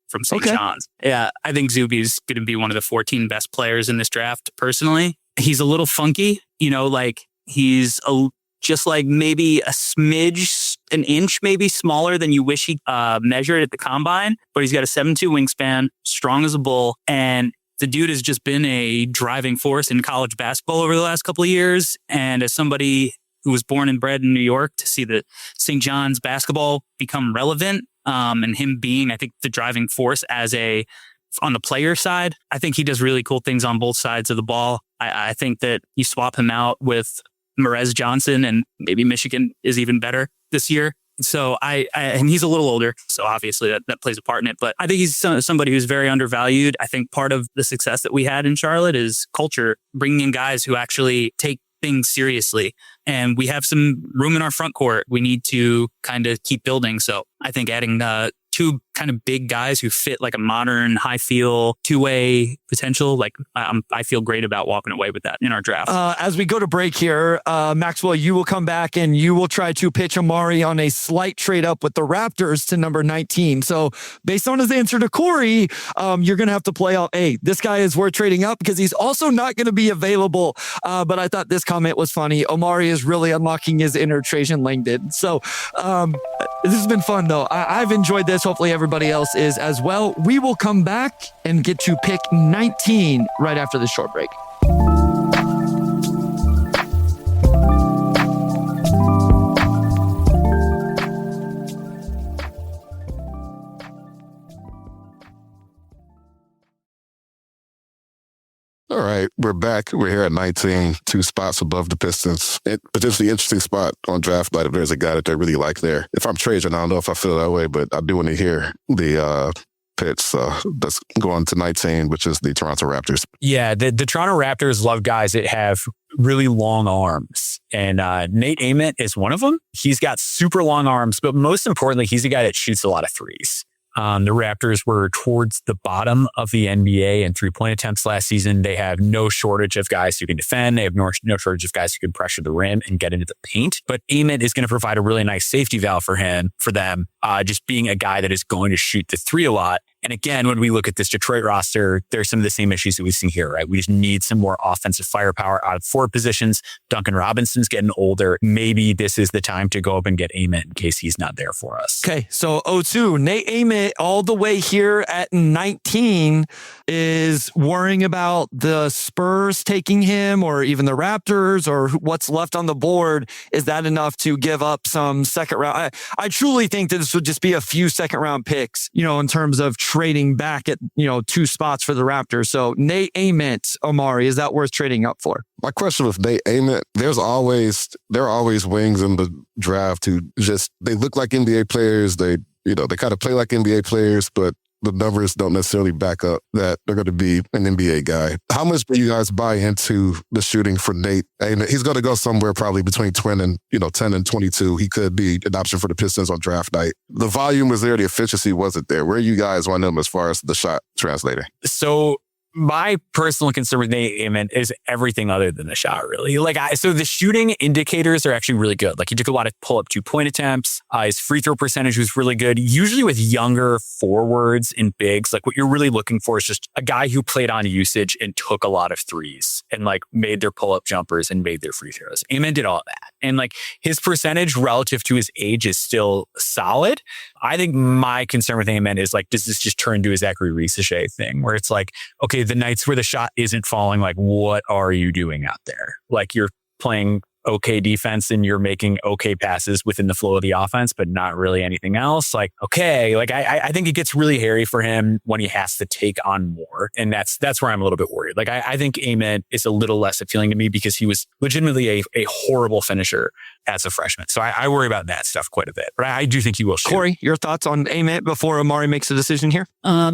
S3: from St. John's. Yeah, I think Zuby is gonna be one of the 14 best players in this draft. Personally, he's a little funky. He's just maybe a smidge, an inch maybe smaller than you wish he measured at the combine. But he's got a 7'2" wingspan, strong as a bull. And the dude has just been a driving force in college basketball over the last couple of years. And as somebody who was born and bred in New York, to see the St. John's basketball become relevant, and him being, I think, the driving force on the player side, I think he does really cool things on both sides of the ball. I think that you swap him out with Merez Johnson, and maybe Michigan is even better this year. So and he's a little older, so obviously that plays a part in it. But I think he's somebody who's very undervalued. I think part of the success that we had in Charlotte is culture, bringing in guys who actually take things seriously and we have some room in our front court. We need to kind of keep building. So I think adding two kind of big guys who fit like a modern high feel two-way potential. Like I feel great about walking away with that in our draft.
S1: As we go to break here, Maxwell, you will come back and you will try to pitch Amari on a slight trade up with the Raptors to number 19. So based on his answer to Corey, you're going to have to play out, hey, this guy is worth trading up because he's also not going to be available. But I thought this comment was funny. Omari is really unlocking his inner Trajan Langdon. So this has been fun though. I've enjoyed this. Hopefully everybody else is as well. We will come back and get to pick 19 right after this short break.
S2: All right, we're back. We're here at 19, 2 spots above the Pistons. Potentially interesting spot on draft night if there's a guy that they really like there. If I'm Trajan, I don't know if I feel that way, but I do want to hear the pitch. Let's go on to 19, which is the Toronto Raptors.
S4: Yeah, the Toronto Raptors love guys that have really long arms. And Nate Ament is one of them. He's got super long arms, but most importantly, he's a guy that shoots a lot of threes. The Raptors were towards the bottom of the NBA in three-point attempts last season. They have no shortage of guys who can defend. They have no shortage of guys who can pressure the rim and get into the paint. But Ament is going to provide a really nice safety valve for them, just being a guy that is going to shoot the three a lot. And again, when we look at this Detroit roster, there's some of the same issues that we've seen here, right? We just need some more offensive firepower out of forward positions. Duncan Robinson's getting older. Maybe this is the time to go up and get Ament in case he's not there for us.
S1: Okay, so 0-2, Nate Ament all the way here at 19 is worrying about the Spurs taking him or even the Raptors or what's left on the board. Is that enough to give up some second round? I truly think that this would just be a few second round picks, in terms of trading back at, 2 spots for the Raptors. So Nate Ament, Omari, is that worth trading up for?
S2: My question with Nate Ament, there are always wings in the draft who they look like NBA players. They kind of play like NBA players, but the numbers don't necessarily back up that they're going to be an NBA guy. How much do you guys buy into the shooting for Nate? And he's going to go somewhere probably between 10 and 22. He could be an option for the Pistons on draft night. The volume was there. The efficiency wasn't there. Where are you guys on him as far as the shot translating?
S4: So my personal concern with Nate Ament is everything other than the shot, really. So the shooting indicators are actually really good. Like he took a lot of pull-up 2-point attempts. His free throw percentage was really good. Usually with younger forwards and bigs, like what you're really looking for is just a guy who played on usage and took a lot of threes and made their pull-up jumpers and made their free throws. Ament did all of that. And his percentage relative to his age is still solid. I think my concern with Ament is does this just turn into a Zachary Risacher thing where it's okay, the nights where the shot isn't falling, what are you doing out there? You're playing okay defense and you're making okay passes within the flow of the offense, but not really anything else. I think it gets really hairy for him when he has to take on more. And that's where I'm a little bit worried. I think Ament is a little less appealing to me because he was legitimately a horrible finisher as a freshman. So I worry about that stuff quite a bit, but I do think he will shoot.
S1: Corey, your thoughts on Ament before Omari makes a decision here?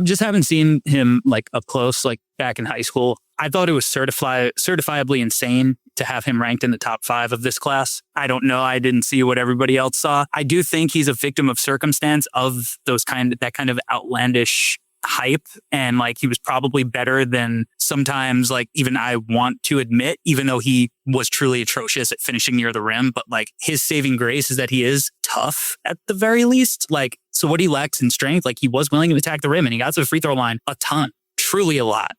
S3: Just haven't seen him up close, back in high school. I thought it was certifiably insane to have him ranked in the top 5 of this class. I don't know. I didn't see what everybody else saw. I do think he's a victim of circumstance of that kind of outlandish hype. And he was probably better than sometimes even I want to admit, even though he was truly atrocious at finishing near the rim. But his saving grace is that he is tough at the very least. So what he lacks in strength, he was willing to attack the rim and he got to the free throw line a ton, truly a lot.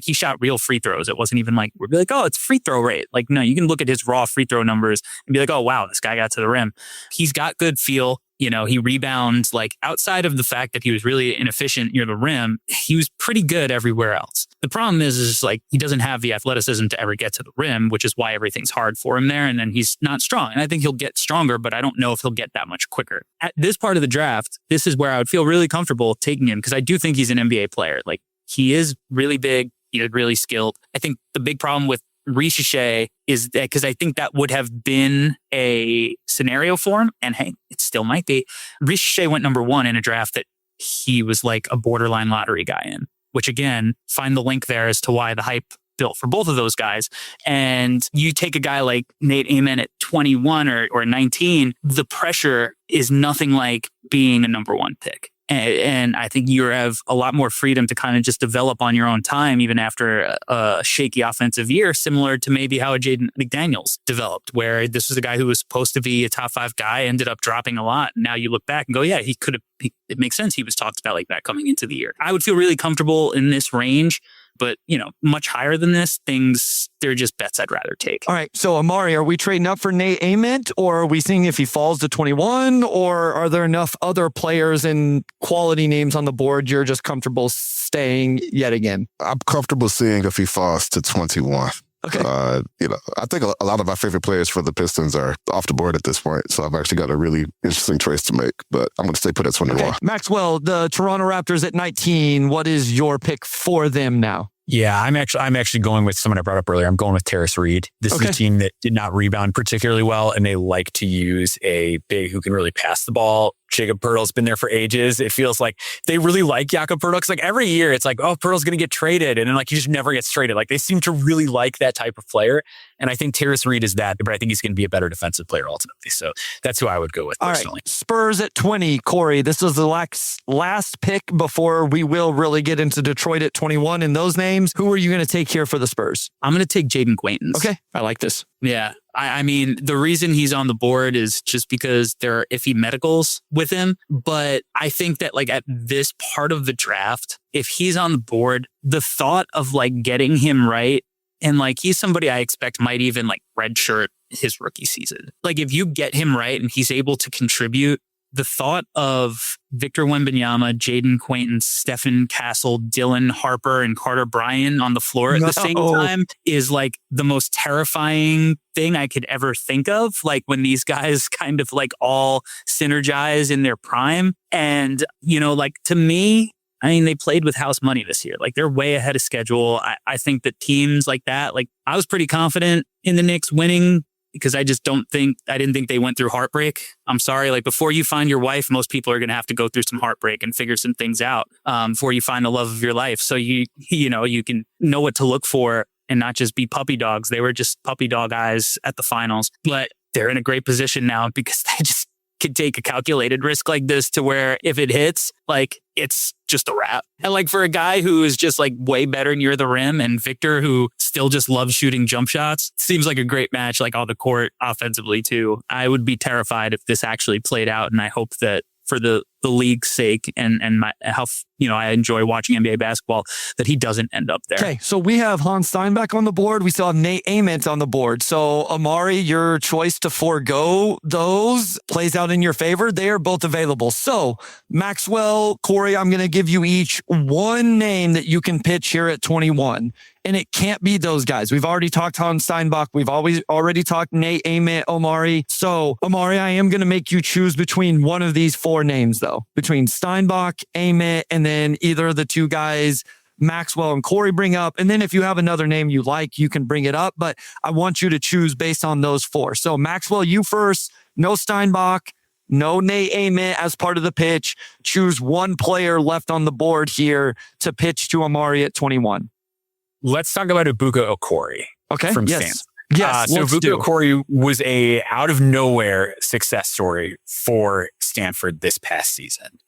S3: He shot real free throws. It wasn't even we'd be oh, it's free throw rate. No, you can look at his raw free throw numbers and be oh, wow, this guy got to the rim. He's got good feel. He rebounds, outside of the fact that he was really inefficient near the rim, he was pretty good everywhere else. The problem is he doesn't have the athleticism to ever get to the rim, which is why everything's hard for him there. And then he's not strong. And I think he'll get stronger, but I don't know if he'll get that much quicker. At this part of the draft, this is where I would feel really comfortable taking him because I do think he's an NBA player. He is really big. He is really skilled. I think the big problem with Risacher is that because I think that would have been a scenario for him. And hey, it still might be. Risacher went number 1 in a draft that he was a borderline lottery guy in, which again, find the link there as to why the hype built for both of those guys. And you take a guy like Nate Amen at 21 or 19, the pressure is nothing like being a number one pick. And I think you have a lot more freedom to kind of just develop on your own time, even after a shaky offensive year, similar to maybe how Jaden McDaniels developed, where this was a guy who was supposed to be a top 5 guy, ended up dropping a lot. And now you look back and go, yeah, he could have, it makes sense. He was talked about like that coming into the year. I would feel really comfortable in this range, but much higher than this, they're just bets I'd rather take.
S1: All right. So Amari, are we trading up for Nate Ament, or are we seeing if he falls to 21, or are there enough other players and quality names on the board you're just comfortable staying yet again?
S2: I'm comfortable seeing if he falls to 21.
S1: Okay.
S2: I think a lot of my favorite players for the Pistons are off the board at this point. So I've actually got a really interesting choice to make, but I'm going to stay put at 21.
S1: Okay. Maxwell, the Toronto Raptors at 19. What is your pick for them now?
S4: Yeah, I'm actually going with someone I brought up earlier. I'm going with Terrace Reed. This is a team that did not rebound particularly well, and they like to use a big who can really pass the ball. Jakob Poeltl's been there for ages. It feels like they really like Jakob Poeltl, because like every year it's like, oh, Poeltl's going to get traded, and then like he just never gets traded. Like they seem to really like that type of player, and I think Terrace Reed is that, but I think he's going to be a better defensive player ultimately. So that's who I would go with personally.
S1: All right. Spurs at 20. Corey, this is the last pick before we will really get into Detroit at 21 and those names. Who are you going to take here for the Spurs?
S3: I'm going to take Jaden Quaintance.
S1: Okay. I like this.
S3: Yeah. I mean, the reason he's on the board is just because there are iffy medicals with him. But I think that like at this part of the draft, if he's on the board, the thought of like getting him right, and like he's somebody I expect might even like redshirt his rookie season. Like if you get him right and he's able to contribute, the thought of Victor Wembanyama, Jaden Quaintance, Stephen Castle, Dylan Harper, and Carter Bryant on the floor at the same time is like the most terrifying thing I could ever think of. Like when these guys kind of like all synergize in their prime. And, like to me, I mean, they played with house money this year. Like they're way ahead of schedule. I think that teams like that, like I was pretty confident in the Knicks winning, because I didn't think they went through heartbreak. I'm sorry. Like before you find your wife, most people are going to have to go through some heartbreak and figure some things out before you find the love of your life. So you can know what to look for and not just be puppy dogs. They were just puppy dog eyes at the finals, but they're in a great position now because they just could take a calculated risk like this to where if it hits, like it's just a wrap. And like for a guy who is just like way better near the rim, and Victor who still just loves shooting jump shots, seems like a great match, like on the court offensively too. I would be terrified if this actually played out, and I hope that for the league's sake and how I enjoy watching NBA basketball, that he doesn't end up there.
S1: Okay, so we have Hans Steinbeck on the board. We still have Nate Ament on the board. So Amari, your choice to forego those plays out in your favor. They are both available. So Maxwell, Corey, I'm going to give you each one name that you can pitch here at 21. And it can't be those guys. We've already talked Hans Steinbach. We've already talked Nate Ament, Omari. So Amari, I am going to make you choose between one of these 4 names though. Between Steinbach, Ament, and then either of the 2 guys Maxwell and Corey bring up. And then if you have another name you like, you can bring it up. But I want you to choose based on those 4. So Maxwell, you first. No Steinbach, no Nate Ament as part of the pitch. Choose one player left on the board here to pitch to Amari at 21.
S4: Let's talk about Ibuka Okori.
S1: Okay.
S4: From
S1: yes.
S4: Stanford.
S1: Yes.
S4: So Ibuka Okori was a out of nowhere success story for Stanford this past season.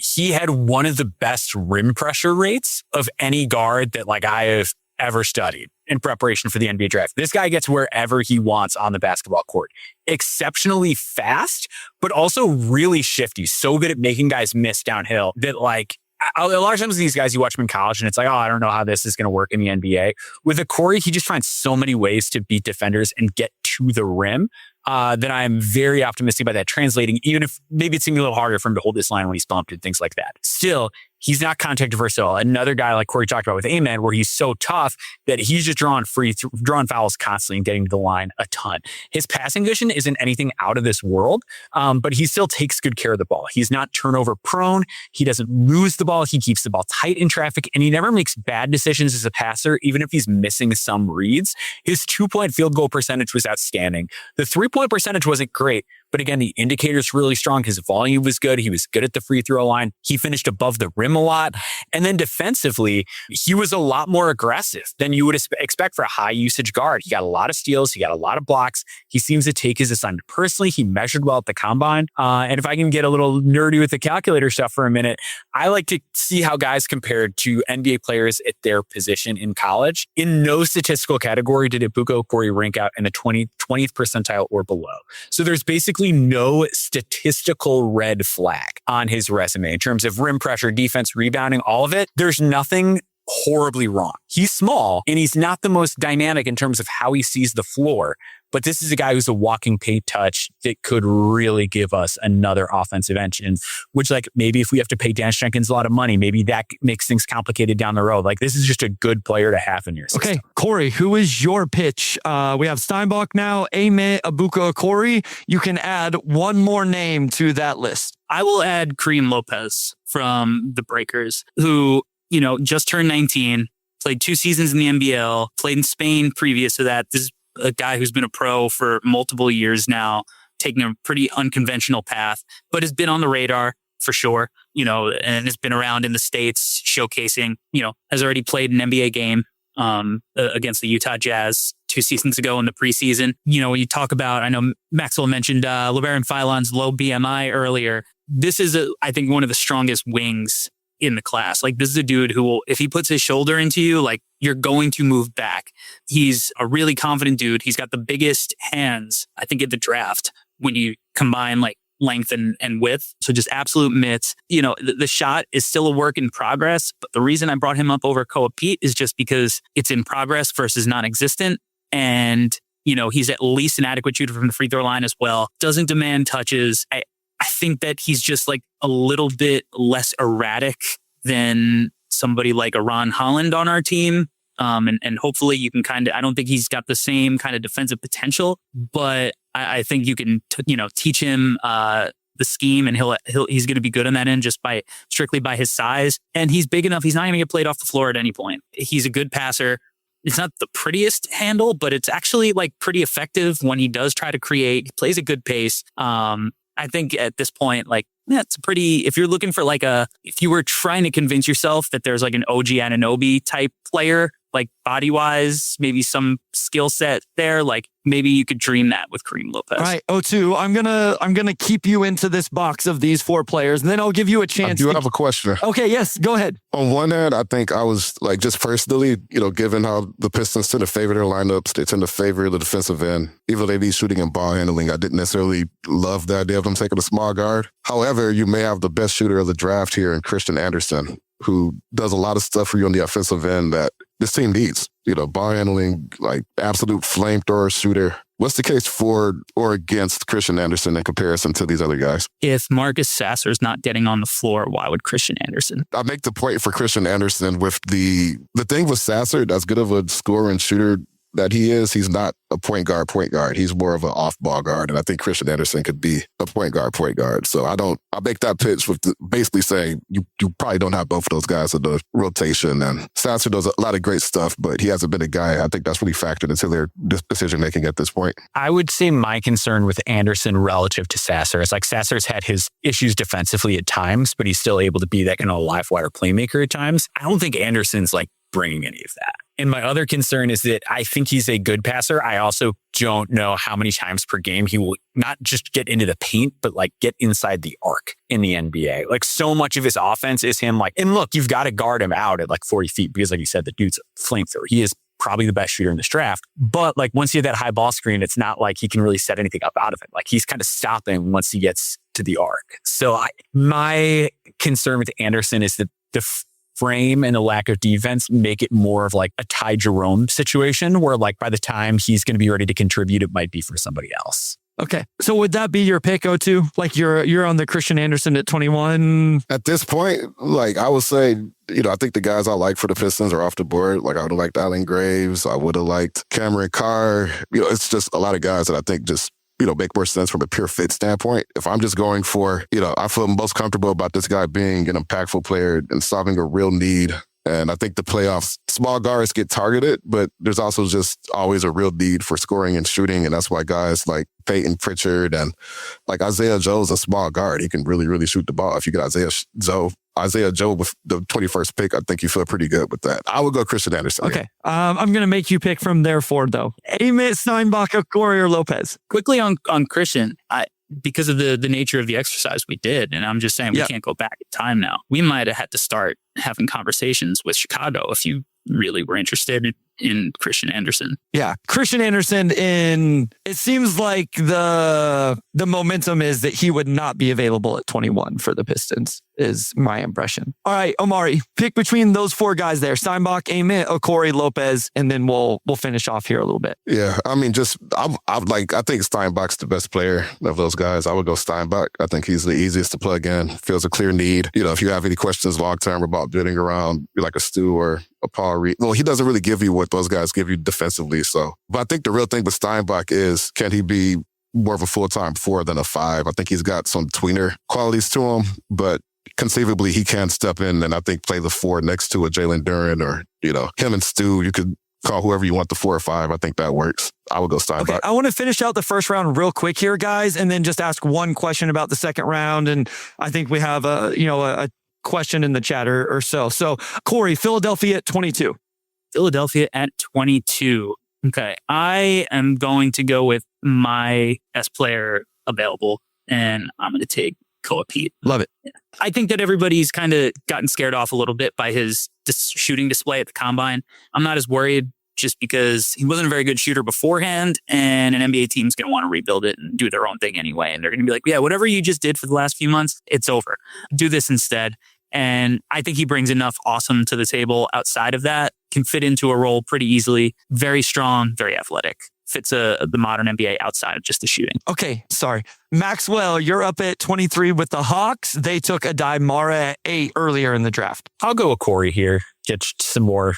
S4: He had one of the best rim pressure rates of any guard that like I have ever studied in preparation for the NBA draft. This guy gets wherever he wants on the basketball court. Exceptionally fast, but also really shifty. So good at making guys miss downhill that like a lot of times these guys, you watch them in college and it's like, oh, I don't know how this is going to work in the NBA. With Okori, he just finds so many ways to beat defenders and get to the rim that I'm very optimistic about that translating, even if maybe it's going to be a little harder for him to hold this line when he's bumped and things like that. Still, he's not contact versatile. Another guy like Corey talked about with Amen, where he's so tough that he's just drawing fouls constantly and getting to the line a ton. His passing vision isn't anything out of this world, but he still takes good care of the ball. He's not turnover prone. He doesn't lose the ball. He keeps the ball tight in traffic, and he never makes bad decisions as a passer, even if he's missing some reads. His 2-point field goal percentage was outstanding. The 3-point percentage wasn't great, But again, the indicator's really strong. His volume was good. He was good at the free throw line. He finished above the rim a lot. And then defensively, he was a lot more aggressive than you would expect for a high usage guard. He got a lot of steals. He got a lot of blocks. He seems to take his assignment personally. He measured well at the combine. And if I can get a little nerdy with the calculator stuff for a minute, I like to see how guys compared to NBA players at their position in college. In no statistical category did Abuka Okori rank out in the 20th percentile or below. So there's basically no statistical red flag on his resume in terms of rim pressure, defense, rebounding, all of it. There's nothing horribly wrong. He's small and he's not the most dynamic in terms of how he sees the floor. But this is a guy who's a walking paint touch that could really give us another offensive engine, which like maybe if we have to pay Dan Jenkins a lot of money, maybe that makes things complicated down the road. Like this is just a good player to have in your system.
S1: Okay, Corey, who is your pitch? We have Steinbach now, Ame Abuka Okori. You can add one more name to that list.
S3: I will add Kareem Lopez from the Breakers, who, you know, just turned 19, played 2 seasons in the NBL, played in Spain previous to that. This is a guy who's been a pro for multiple years now, taking a pretty unconventional path, but has been on the radar for sure, you know, and has been around in the States showcasing, you know, has already played an NBA game against the Utah Jazz 2 seasons ago in the preseason. You know, when you talk about, I know Maxwell mentioned LeBaron Philon's low BMI earlier. This is, I think, one of the strongest wings in the class. Like this is a dude who will, if he puts his shoulder into you, like you're going to move back. He's a really confident dude. He's got the biggest hands, I think, in the draft when you combine like length and width. So just absolute mitts. You know, the shot is still a work in progress, but the reason I brought him up over Koa Pete is just because it's in progress versus non-existent. And, you know, he's at least an adequate shooter from the free throw line as well. Doesn't demand touches. I think that he's just like a little bit less erratic than somebody like a Ron Holland on our team. And hopefully you can I don't think he's got the same kind of defensive potential, but I think you can, teach him, the scheme, and he's going to be good on that end just strictly by his size. And he's big enough. He's not going to get played off the floor at any point. He's a good passer. It's not the prettiest handle, but it's actually like pretty effective when he does try to create. He plays a good pace. I think at this point, like, it's if you're looking for if you were trying to convince yourself that there's like an OG Anunoby type player, like body wise, maybe some skill set there, like maybe you could dream that with Kareem Lopez.
S1: All right, O2, I'm gonna keep you into this box of these 4 players, and then I'll give you a chance.
S2: I do have a question.
S1: Okay, yes, go ahead.
S2: On one hand, I think I was like, just personally, given how the Pistons tend to favor their lineups, they tend to favor the defensive end. Even though they need shooting and ball handling, I didn't necessarily love the idea of them taking a small guard. However, you may have the best shooter of the draft here in Christian Anderson, who does a lot of stuff for you on the offensive end that this team needs. Ball handling, like absolute flamethrower shooter. What's the case for or against Christian Anderson in comparison to these other guys?
S3: If Marcus Sasser's not getting on the floor, why would Christian Anderson?
S2: I make the point for Christian Anderson with the thing with Sasser, as good of a scorer and shooter that he is, he's not a point guard. He's more of an off-ball guard. And I think Christian Anderson could be a point guard. So I make that pitch with basically saying you probably don't have both of those guys in the rotation. And Sasser does a lot of great stuff, but he hasn't been a guy I think that's really factored into their decision-making at this point.
S4: I would say my concern with Anderson relative to Sasser is like Sasser's had his issues defensively at times, but he's still able to be that kind of live wire playmaker at times. I don't think Anderson's like bringing any of that. And my other concern is that I think he's a good passer. I also don't know how many times per game he will not just get into the paint, but like get inside the arc in the NBA. Like so much of his offense is him like, and look, you've got to guard him out at like 40 feet because like you said, the dude's a flamethrower. He is probably the best shooter in this draft. But like once you have that high ball screen, it's not like he can really set anything up out of it. Like he's kind of stopping once he gets to the arc. So my concern with Anderson is that the frame and the lack of defense make it more of like a Ty Jerome situation where like by the time he's going to be ready to contribute, it might be for somebody else.
S1: Okay. So would that be your pick, O2? Like you're on the Christian Anderson at 21?
S2: At this point, like I would say, I think the guys I like for the Pistons are off the board. Like I would have liked Allen Graves. I would have liked Cameron Carr. It's just a lot of guys that I think just make more sense from a pure fit standpoint. If I'm just going for, I feel most comfortable about this guy being an impactful player and solving a real need And I think the playoffs, small guards get targeted, but there's also just always a real need for scoring and shooting. And that's why guys like Peyton Pritchard and like Isaiah Joe's a small guard. He can really, really shoot the ball. If you get Isaiah Joe with the 21st pick, I think you feel pretty good with that. I would go Christian Anderson.
S1: Okay. I'm going to make you pick from there forward, though. Amit, Steinbach, Corey, or Lopez?
S3: Quickly on Christian, because of the nature of the exercise we did, and I'm just saying we can't go back in time now. We might have had to start having conversations with Chicago if you really were interested in Christian Anderson.
S1: Yeah. Christian Anderson it seems like the momentum is that he would not be available at 21 for the Pistons is my impression. All right, Omari, pick between those four guys there, Steinbach, Amit, Corey, Lopez, and then we'll finish off here a little bit.
S2: Yeah. I mean, I think Steinbach's the best player of those guys. I would go Steinbach. I think he's the easiest to plug in, feels a clear need. If you have any questions long-term about building around like a Stu or a Paul Reed, well, he doesn't really give you what those guys give you defensively. So, but I think the real thing with Steinbach is, can he be more of a full-time 4 than a 5? I think he's got some tweener qualities to him, but conceivably he can step in and I think play the 4 next to a Jalen Duren or, him and Stu. You could call whoever you want the 4 or 5. I think that works. I would go Steinbach.
S1: Okay, I want to finish out the first round real quick here, guys, and then just ask one question about the second round. And I think we have a question in the chat or so. So, Corey, Philadelphia at 22.
S3: Philadelphia at 22. Okay. I am going to go with my best player available, and I'm going to take Koa Pete.
S1: Love it.
S3: I think that everybody's kind of gotten scared off a little bit by his shooting display at the combine. I'm not as worried just because he wasn't a very good shooter beforehand, and an NBA team's going to want to rebuild it and do their own thing anyway. And they're going to be like, yeah, whatever you just did for the last few months, it's over. Do this instead. And I think he brings enough awesome to the table outside of that, can fit into a role pretty easily, very strong, very athletic. Fits the modern NBA outside of just the shooting.
S1: Okay, sorry. Maxwell, you're up at 23 with the Hawks. They took Adai Mara at 8 earlier in the draft.
S4: I'll go with Corey here. Get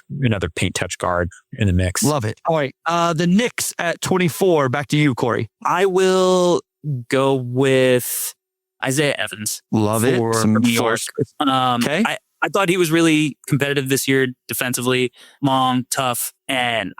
S4: another paint touch guard in the mix.
S1: Love it. All right. The Knicks at 24. Back to you, Corey.
S3: I will go with Isaiah Evans.
S1: Love it.
S3: From New York.
S1: Okay.
S3: I thought he was really competitive this year defensively, long, tough, and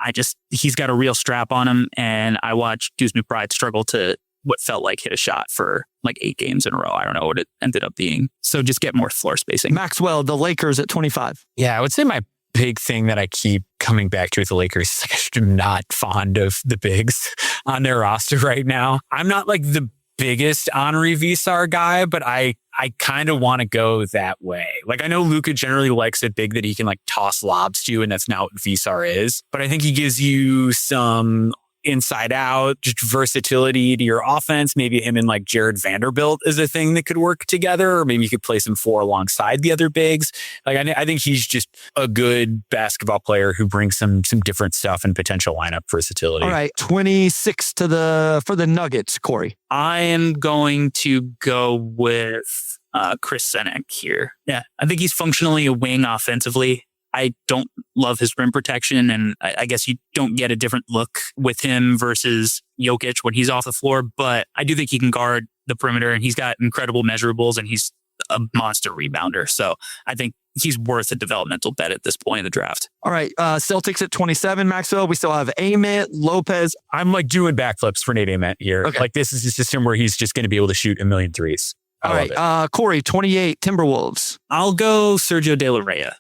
S3: he's got a real strap on him. And I watched Deuce McBride struggle to what felt like hit a shot for like 8 games in a row. I don't know what it ended up being. So just get more floor spacing.
S1: Maxwell, the Lakers at 25.
S4: Yeah, I would say my big thing that I keep coming back to with the Lakers is like, I'm not fond of the bigs on their roster right now. I'm not like the biggest Henri Visar guy, but I kind of want to go that way. Like, I know Luka generally likes a big that he can like toss lobs to, and that's not what Visar is. But I think he gives you some inside out, just versatility to your offense. Maybe him and like Jared Vanderbilt is a thing that could work together, or maybe you could play some 4 alongside the other bigs. Like, I think he's just a good basketball player who brings some different stuff and potential lineup versatility.
S1: All right, 26 for the Nuggets, Corey.
S3: I am going to go with Chris Senek here. Yeah, I think he's functionally a wing offensively. I don't love his rim protection, and I guess you don't get a different look with him versus Jokic when he's off the floor, but I do think he can guard the perimeter, and he's got incredible measurables, and he's a monster rebounder. So I think he's worth a developmental bet at this point in the draft.
S1: All right, Celtics at 27, Maxwell. We still have Amit, Lopez.
S4: I'm like doing backflips for Nate Ament here.
S1: Okay.
S4: Like, this is a system where he's just going to be able to shoot a million threes.
S1: All right, Corey, 28, Timberwolves.
S3: I'll go Sergio De La Reyna.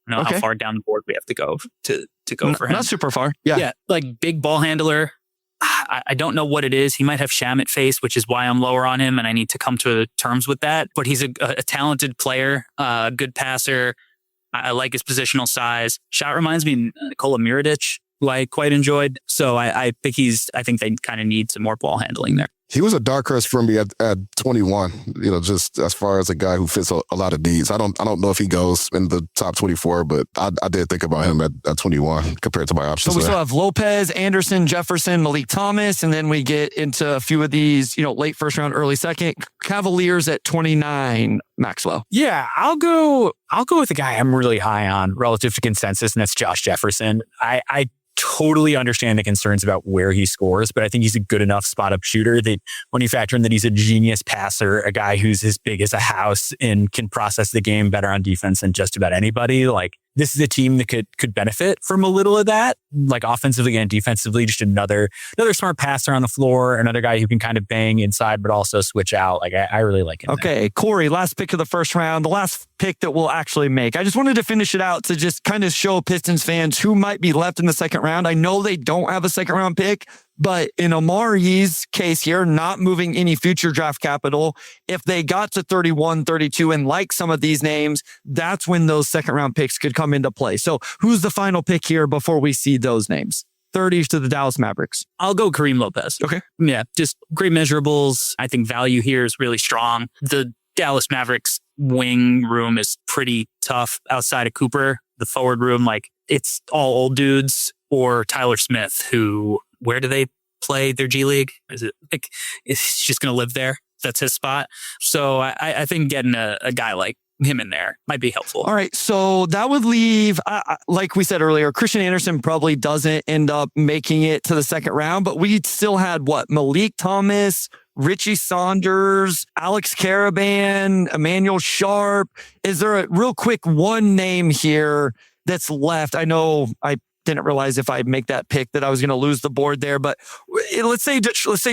S3: I don't know
S1: Okay.
S3: how far down the board we have to go to go for him.
S1: Not super far.
S3: Yeah, like big ball handler. I don't know what it is. He might have Shamit face, which is why I'm lower on him, and I need to come to terms with that. But he's a talented player, a good passer. I like his positional size. Shot reminds me of Nikola Mirotic, who I quite enjoyed. So I think they kind of need some more ball handling there.
S2: He was a dark horse for me at 21, just as far as a guy who fits a lot of needs. I don't know if he goes in the top 24, but I did think about him at 21 compared to my options.
S1: So we still have Lopez, Anderson, Jefferson, Malik Thomas, and then we get into a few of these, late first round, early second. Cavaliers at 29, Maxwell.
S4: Yeah, I'll go with a guy I'm really high on relative to consensus, and that's Josh Jefferson. I totally understand the concerns about where he scores, but I think he's a good enough spot-up shooter that when you factor in that he's a genius passer, a guy who's as big as a house and can process the game better on defense than just about anybody, like, this is a team that could benefit from a little of that, like offensively and defensively. Just another smart passer on the floor, another guy who can kind of bang inside, but also switch out. Like I really like him.
S1: Okay,
S4: there.
S1: Corey, last pick of the first round, the last pick that we'll actually make. I just wanted to finish it out to just kind of show Pistons fans who might be left in the second round. I know they don't have a second round pick, but in Amari's case here, not moving any future draft capital, if they got to 31, 32 and like some of these names, that's when those second round picks could come into play. So who's the final pick here before we see those names? 30s to the Dallas Mavericks.
S3: I'll go Kareem Lopez.
S1: Okay.
S3: Yeah, just great measurables. I think value here is really strong. The Dallas Mavericks wing room is pretty tough outside of Cooper. The forward room, like it's all old dudes or Tyler Smith, who, where do they play their G League? Is it like, is just going to live there? That's his spot. So I think getting a guy like him in there might be helpful.
S1: All right. So that would leave, like we said earlier, Christian Anderson probably doesn't end up making it to the second round, but we still had Malik Thomas, Richie Saunders, Alex Caravan, Emmanuel Sharp. Is there a real quick one name here that's left? I know I didn't realize if I make that pick that I was going to lose the board there, but let's say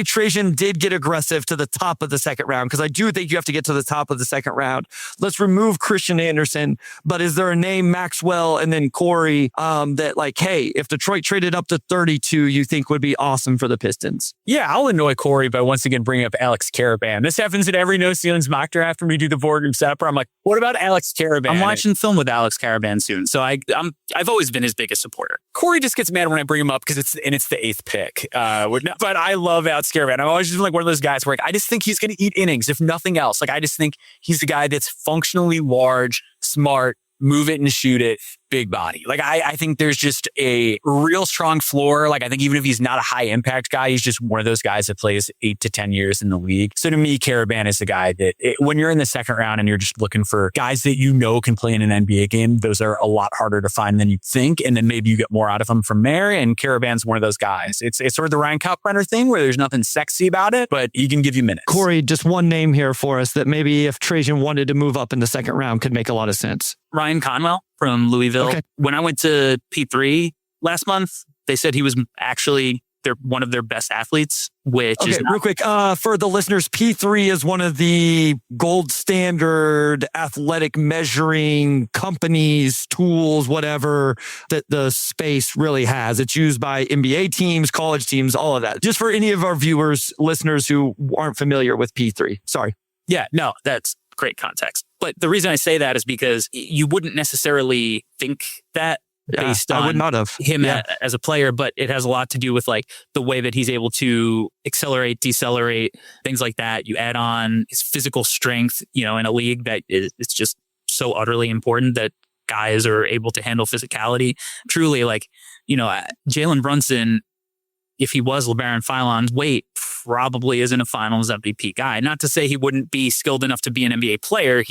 S1: Trajan did get aggressive to the top of the second round, because I do think you have to get to the top of the second round. Let's remove Christian Anderson, but is there a name, Maxwell and then Corey, that like, hey, if Detroit traded up to 32, you think would be awesome for the Pistons?
S4: Yeah, I'll annoy Corey by once again bringing up Alex Caravan. This happens at every No Ceilings mock draft after we do the board and setup. I'm like, what about Alex Caravan?
S3: I'm watching film with Alex Caravan soon, so I've always been his biggest supporter.
S4: Corey just gets mad when I bring him up because it's the 8th pick. But I love Alex Caravan. I'm always just like one of those guys where I just think he's going to eat innings, if nothing else. Like I just think he's a guy that's functionally large, smart, move it and shoot it, big body. Like I think there's just a real strong floor. Like I think even if he's not a high impact guy, he's just one of those guys that plays 8 to 10 years in the league. So to me, Caravan is the guy that when you're in the second round and you're just looking for guys that you know can play in an NBA game, those are a lot harder to find than you think. And then maybe you get more out of them from there. And Caravan's one of those guys. It's sort of the Ryan Kalkbrenner thing where there's nothing sexy about it, but he can give you minutes.
S1: Corey, just one name here for us that maybe if Trajan wanted to move up in the second round could make a lot of sense.
S3: Ryan Conwell from Louisville.
S1: Okay.
S3: When I went to P3 last month, they said he was actually one of their best athletes, which is
S1: real quick. For the listeners, P3 is one of the gold standard athletic measuring companies, tools, whatever that the space really has. It's used by NBA teams, college teams, all of that. Just for any of our viewers, listeners who aren't familiar with P3. Sorry.
S3: Yeah, no, that's great context. But the reason I say that is because you wouldn't necessarily think that based on
S1: I would not have.
S3: him as a player, but it has a lot to do with like the way that he's able to accelerate, decelerate, things like that. You add on his physical strength, in a league that it's just so utterly important that guys are able to handle physicality. Truly, like, Jalen Brunson, if he was LeBaron Philon's weight, probably isn't a finals MVP guy. Not to say he wouldn't be skilled enough to be an NBA player.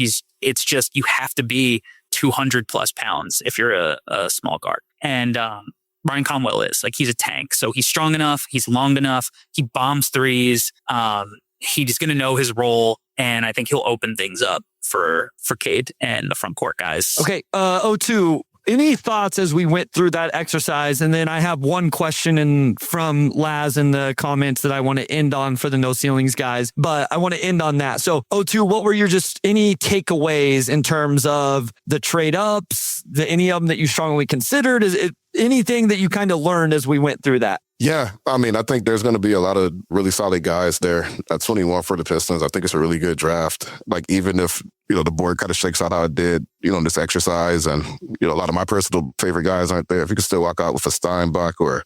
S3: It's just, you have to be 200 plus pounds if you're a small guard. And Ryan Conwell is he's a tank. So he's strong enough. He's long enough. He bombs threes. He's going to know his role. And I think he'll open things up for Cade and the front court guys.
S1: Okay. O2. Any thoughts as we went through that exercise? And then I have one question from Laz in the comments that I want to end on for the No Ceilings guys, but I want to end on that. So O2, what were your any takeaways in terms of the trade ups, any of them that you strongly considered? Is it anything that you kind of learned as we went through that?
S2: Yeah, I mean, I think there's going to be a lot of really solid guys there at 21 for the Pistons. I think it's a really good draft. Like, even if, the board kind of shakes out how it did, in this exercise, and, a lot of my personal favorite guys aren't there. If you could still walk out with a Steinbach or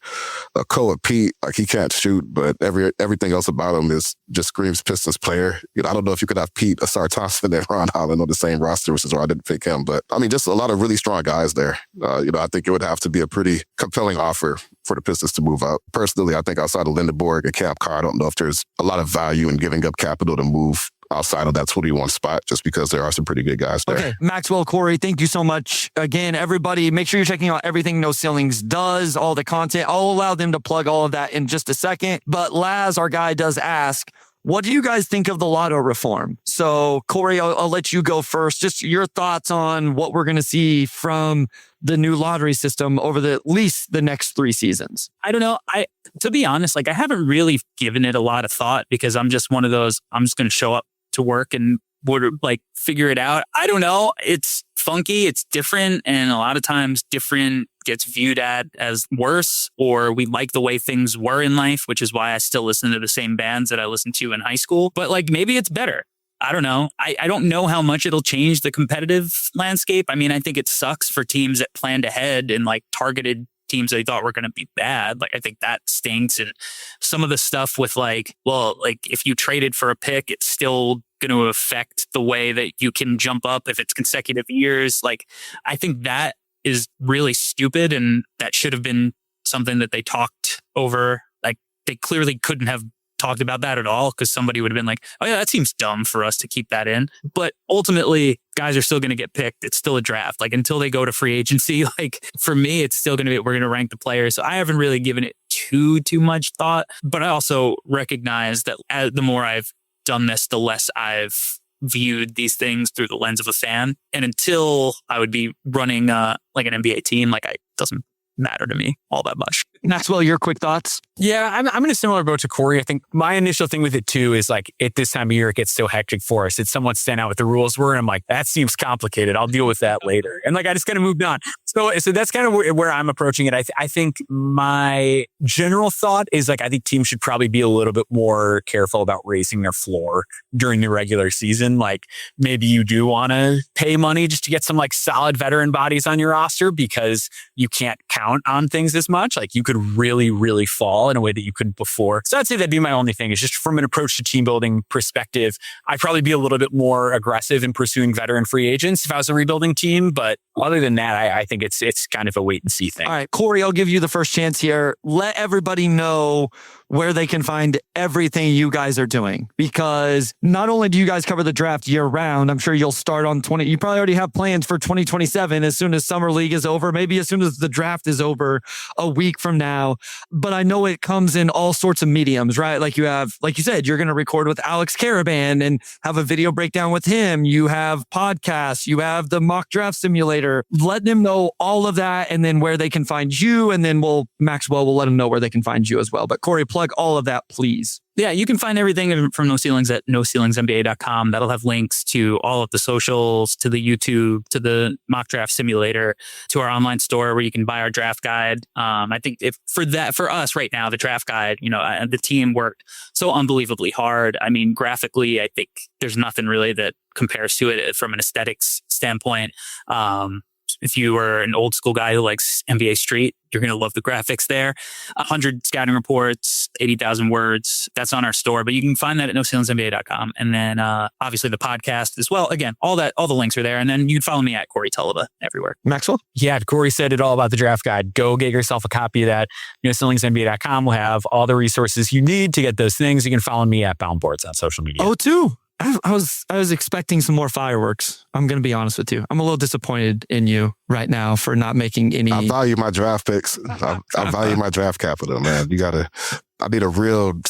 S2: a Koa Pete, like, he can't shoot, but everything else about him just screams Pistons player. I don't know if you could have Pete, Asar Thompson, and Ron Holland on the same roster, which is why I didn't pick him. But, I mean, just a lot of really strong guys there. I think it would have to be a pretty compelling offer for the Pistons to move out. Personally, I think outside of Lindenborg and Camp Carr, I don't know if there's a lot of value in giving up capital to move outside of that 21 spot, just because there are some pretty good guys there.
S1: Okay, Maxwell, Corey, thank you so much. Again, everybody, make sure you're checking out everything No Ceilings does, all the content. I'll allow them to plug all of that in just a second. But Laz, our guy, does ask, what do you guys think of the lotto reform? So Corey, I'll let you go first. Just your thoughts on what we're going to see from the new lottery system over at least the next 3 seasons.
S3: I don't know. To be honest, like I haven't really given it a lot of thought because I'm just one of those, I'm just going to show up to work and would like figure it out. I don't know. It's funky. It's different. And a lot of times different gets viewed as worse, or we like the way things were in life, which is why I still listen to the same bands that I listened to in high school. But like maybe it's better. I don't know. I don't know how much it'll change the competitive landscape. I mean, I think it sucks for teams that planned ahead and like targeted teams they thought were going to be bad. Like, I think that stinks. And some of the stuff with like, well, like if you traded for a pick, it's still going to affect the way that you can jump up if it's consecutive years. Like, I think that is really stupid. And that should have been something that they talked over. Like, they clearly couldn't have talked about that at all because somebody would have been like, oh yeah, that seems dumb for us to keep that in. But ultimately, guys are still going to get picked. It's still a draft. Like, until they go to free agency, like for me, it's still going to be, we're going to rank the players. So I haven't really given it too much thought. But I also recognize that the more I've done this, the less I've viewed these things through the lens of a fan. And until I would be running like an NBA team, like it doesn't matter to me all that much.
S1: Maxwell, your quick thoughts?
S4: Yeah, I'm in a similar boat to Corey. I think my initial thing with it too is like at this time of year, it gets so hectic for us. It's somewhat stand out what the rules were. And I'm like, that seems complicated. I'll deal with that later. And like, I just kind of moved on. So that's kind of where I'm approaching it. I think my general thought is like, I think teams should probably be a little bit more careful about raising their floor during the regular season. Like maybe you do want to pay money just to get some like solid veteran bodies on your roster because you can't count on things as much. Like you could really, really fall in a way that you couldn't before. So I'd say that'd be my only thing is just from an approach to team building perspective, I'd probably be a little bit more aggressive in pursuing veteran free agents if I was a rebuilding team. But other than that, I think it's kind of a wait and see thing.
S1: All right, Corey, I'll give you the first chance here. Let everybody know where they can find everything you guys are doing. Because not only do you guys cover the draft year round, I'm sure you'll start on you probably already have plans for 2027 as soon as Summer League is over, maybe as soon as the draft is over a week from now. But I know it comes in all sorts of mediums, right? Like you said, you're going to record with Alex Caravan and have a video breakdown with him. You have podcasts, you have the mock draft simulator. Let them know all of that and then where they can find you. And then Maxwell will let them know where they can find you as well. But Corey, plug all of that, please.
S3: Yeah, you can find everything from No Ceilings at NoCeilingsNBA.com. That'll have links to all of the socials, to the YouTube, to the mock draft simulator, to our online store where you can buy our draft guide. I think for us right now, the draft guide, the team worked so unbelievably hard. I mean, graphically, I think there's nothing really that compares to it from an aesthetics standpoint. If you are an old school guy who likes NBA Street, you're going to love the graphics there. 100 scouting reports, 80,000 words. That's on our store, but you can find that at NoCeilingsNBA.com. And then obviously the podcast as well. Again, all the links are there. And then you can follow me at Corey Tulliva everywhere.
S1: Maxwell?
S4: Yeah, Corey said it all about the draft guide. Go get yourself a copy of that. NoCeilingsNBA.com will have all the resources you need to get those things. You can follow me at Boundboards on social media.
S1: Oh, too. I was expecting some more fireworks. I'm going to be honest with you. I'm a little disappointed in you right now for not making any.
S2: I value my draft picks. I value my draft capital, man. I need a real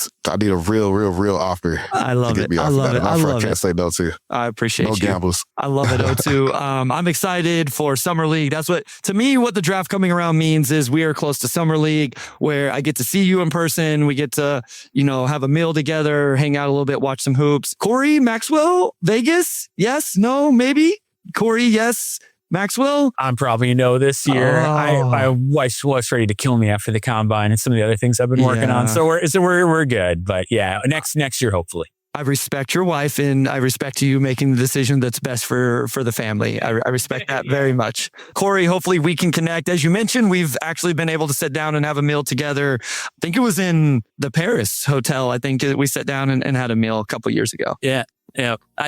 S2: offer.
S1: I love it. I love it.
S2: I can't say no to.
S1: I appreciate
S2: no
S1: you.
S2: gambles.
S1: I love it, O2. I'm excited for Summer League. That's what the draft coming around means is we are close to Summer League where I get to see you in person. We get to, have a meal together, hang out a little bit, watch some hoops. Corey, Maxwell, Vegas? Yes? No? Maybe? Corey, yes? Maxwell?
S4: I'm probably no this year. My wife was ready to kill me after the combine and some of the other things I've been working on. So we're good. But yeah, next year, hopefully.
S1: I respect your wife and I respect you making the decision that's best for the family. I respect that very much. Corey, hopefully we can connect. As you mentioned, we've actually been able to sit down and have a meal together. I think it was in the Paris hotel. I think we sat down and had a meal a couple years ago.
S3: Yeah.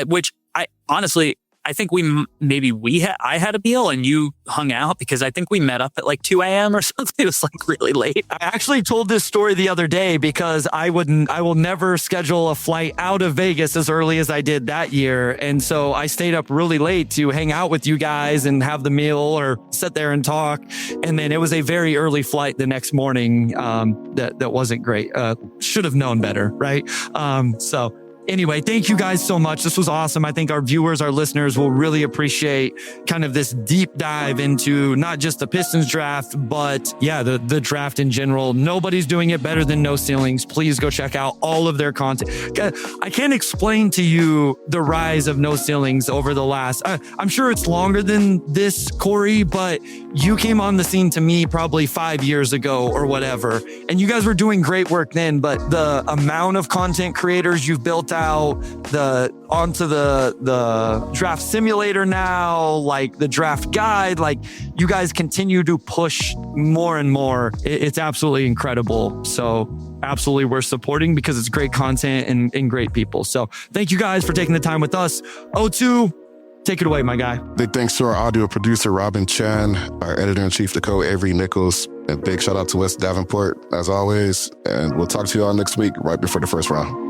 S3: Which I honestly I think I had a meal and you hung out because I think we met up at like 2 a.m. or something. It was like really late.
S1: I actually told this story the other day because I will never schedule a flight out of Vegas as early as I did that year. And so I stayed up really late to hang out with you guys and have the meal or sit there and talk. And then it was a very early flight the next morning. That wasn't great. Should have known better, right? So anyway, thank you guys so much. This was awesome. I think our viewers, our listeners will really appreciate kind of this deep dive into not just the Pistons draft, but yeah, the draft in general. Nobody's doing it better than No Ceilings. Please go check out all of their content. I can't explain to you the rise of No Ceilings over the last, I'm sure it's longer than this, Corey, but you came on the scene to me probably 5 years ago or whatever. And you guys were doing great work then, but the amount of content creators you've built out onto the draft simulator now, like the draft guide, like you guys continue to push more and more. It's absolutely incredible. So absolutely we're supporting because it's great content and great people. So thank you guys for taking the time with us. O2, take it away, my guy.
S2: Big thanks to our audio producer, Robin Chan, our editor-in-chief, Nicole Avery Nichols, and big shout out to Wes Davenport, as always. And we'll talk to you all next week, right before the first round.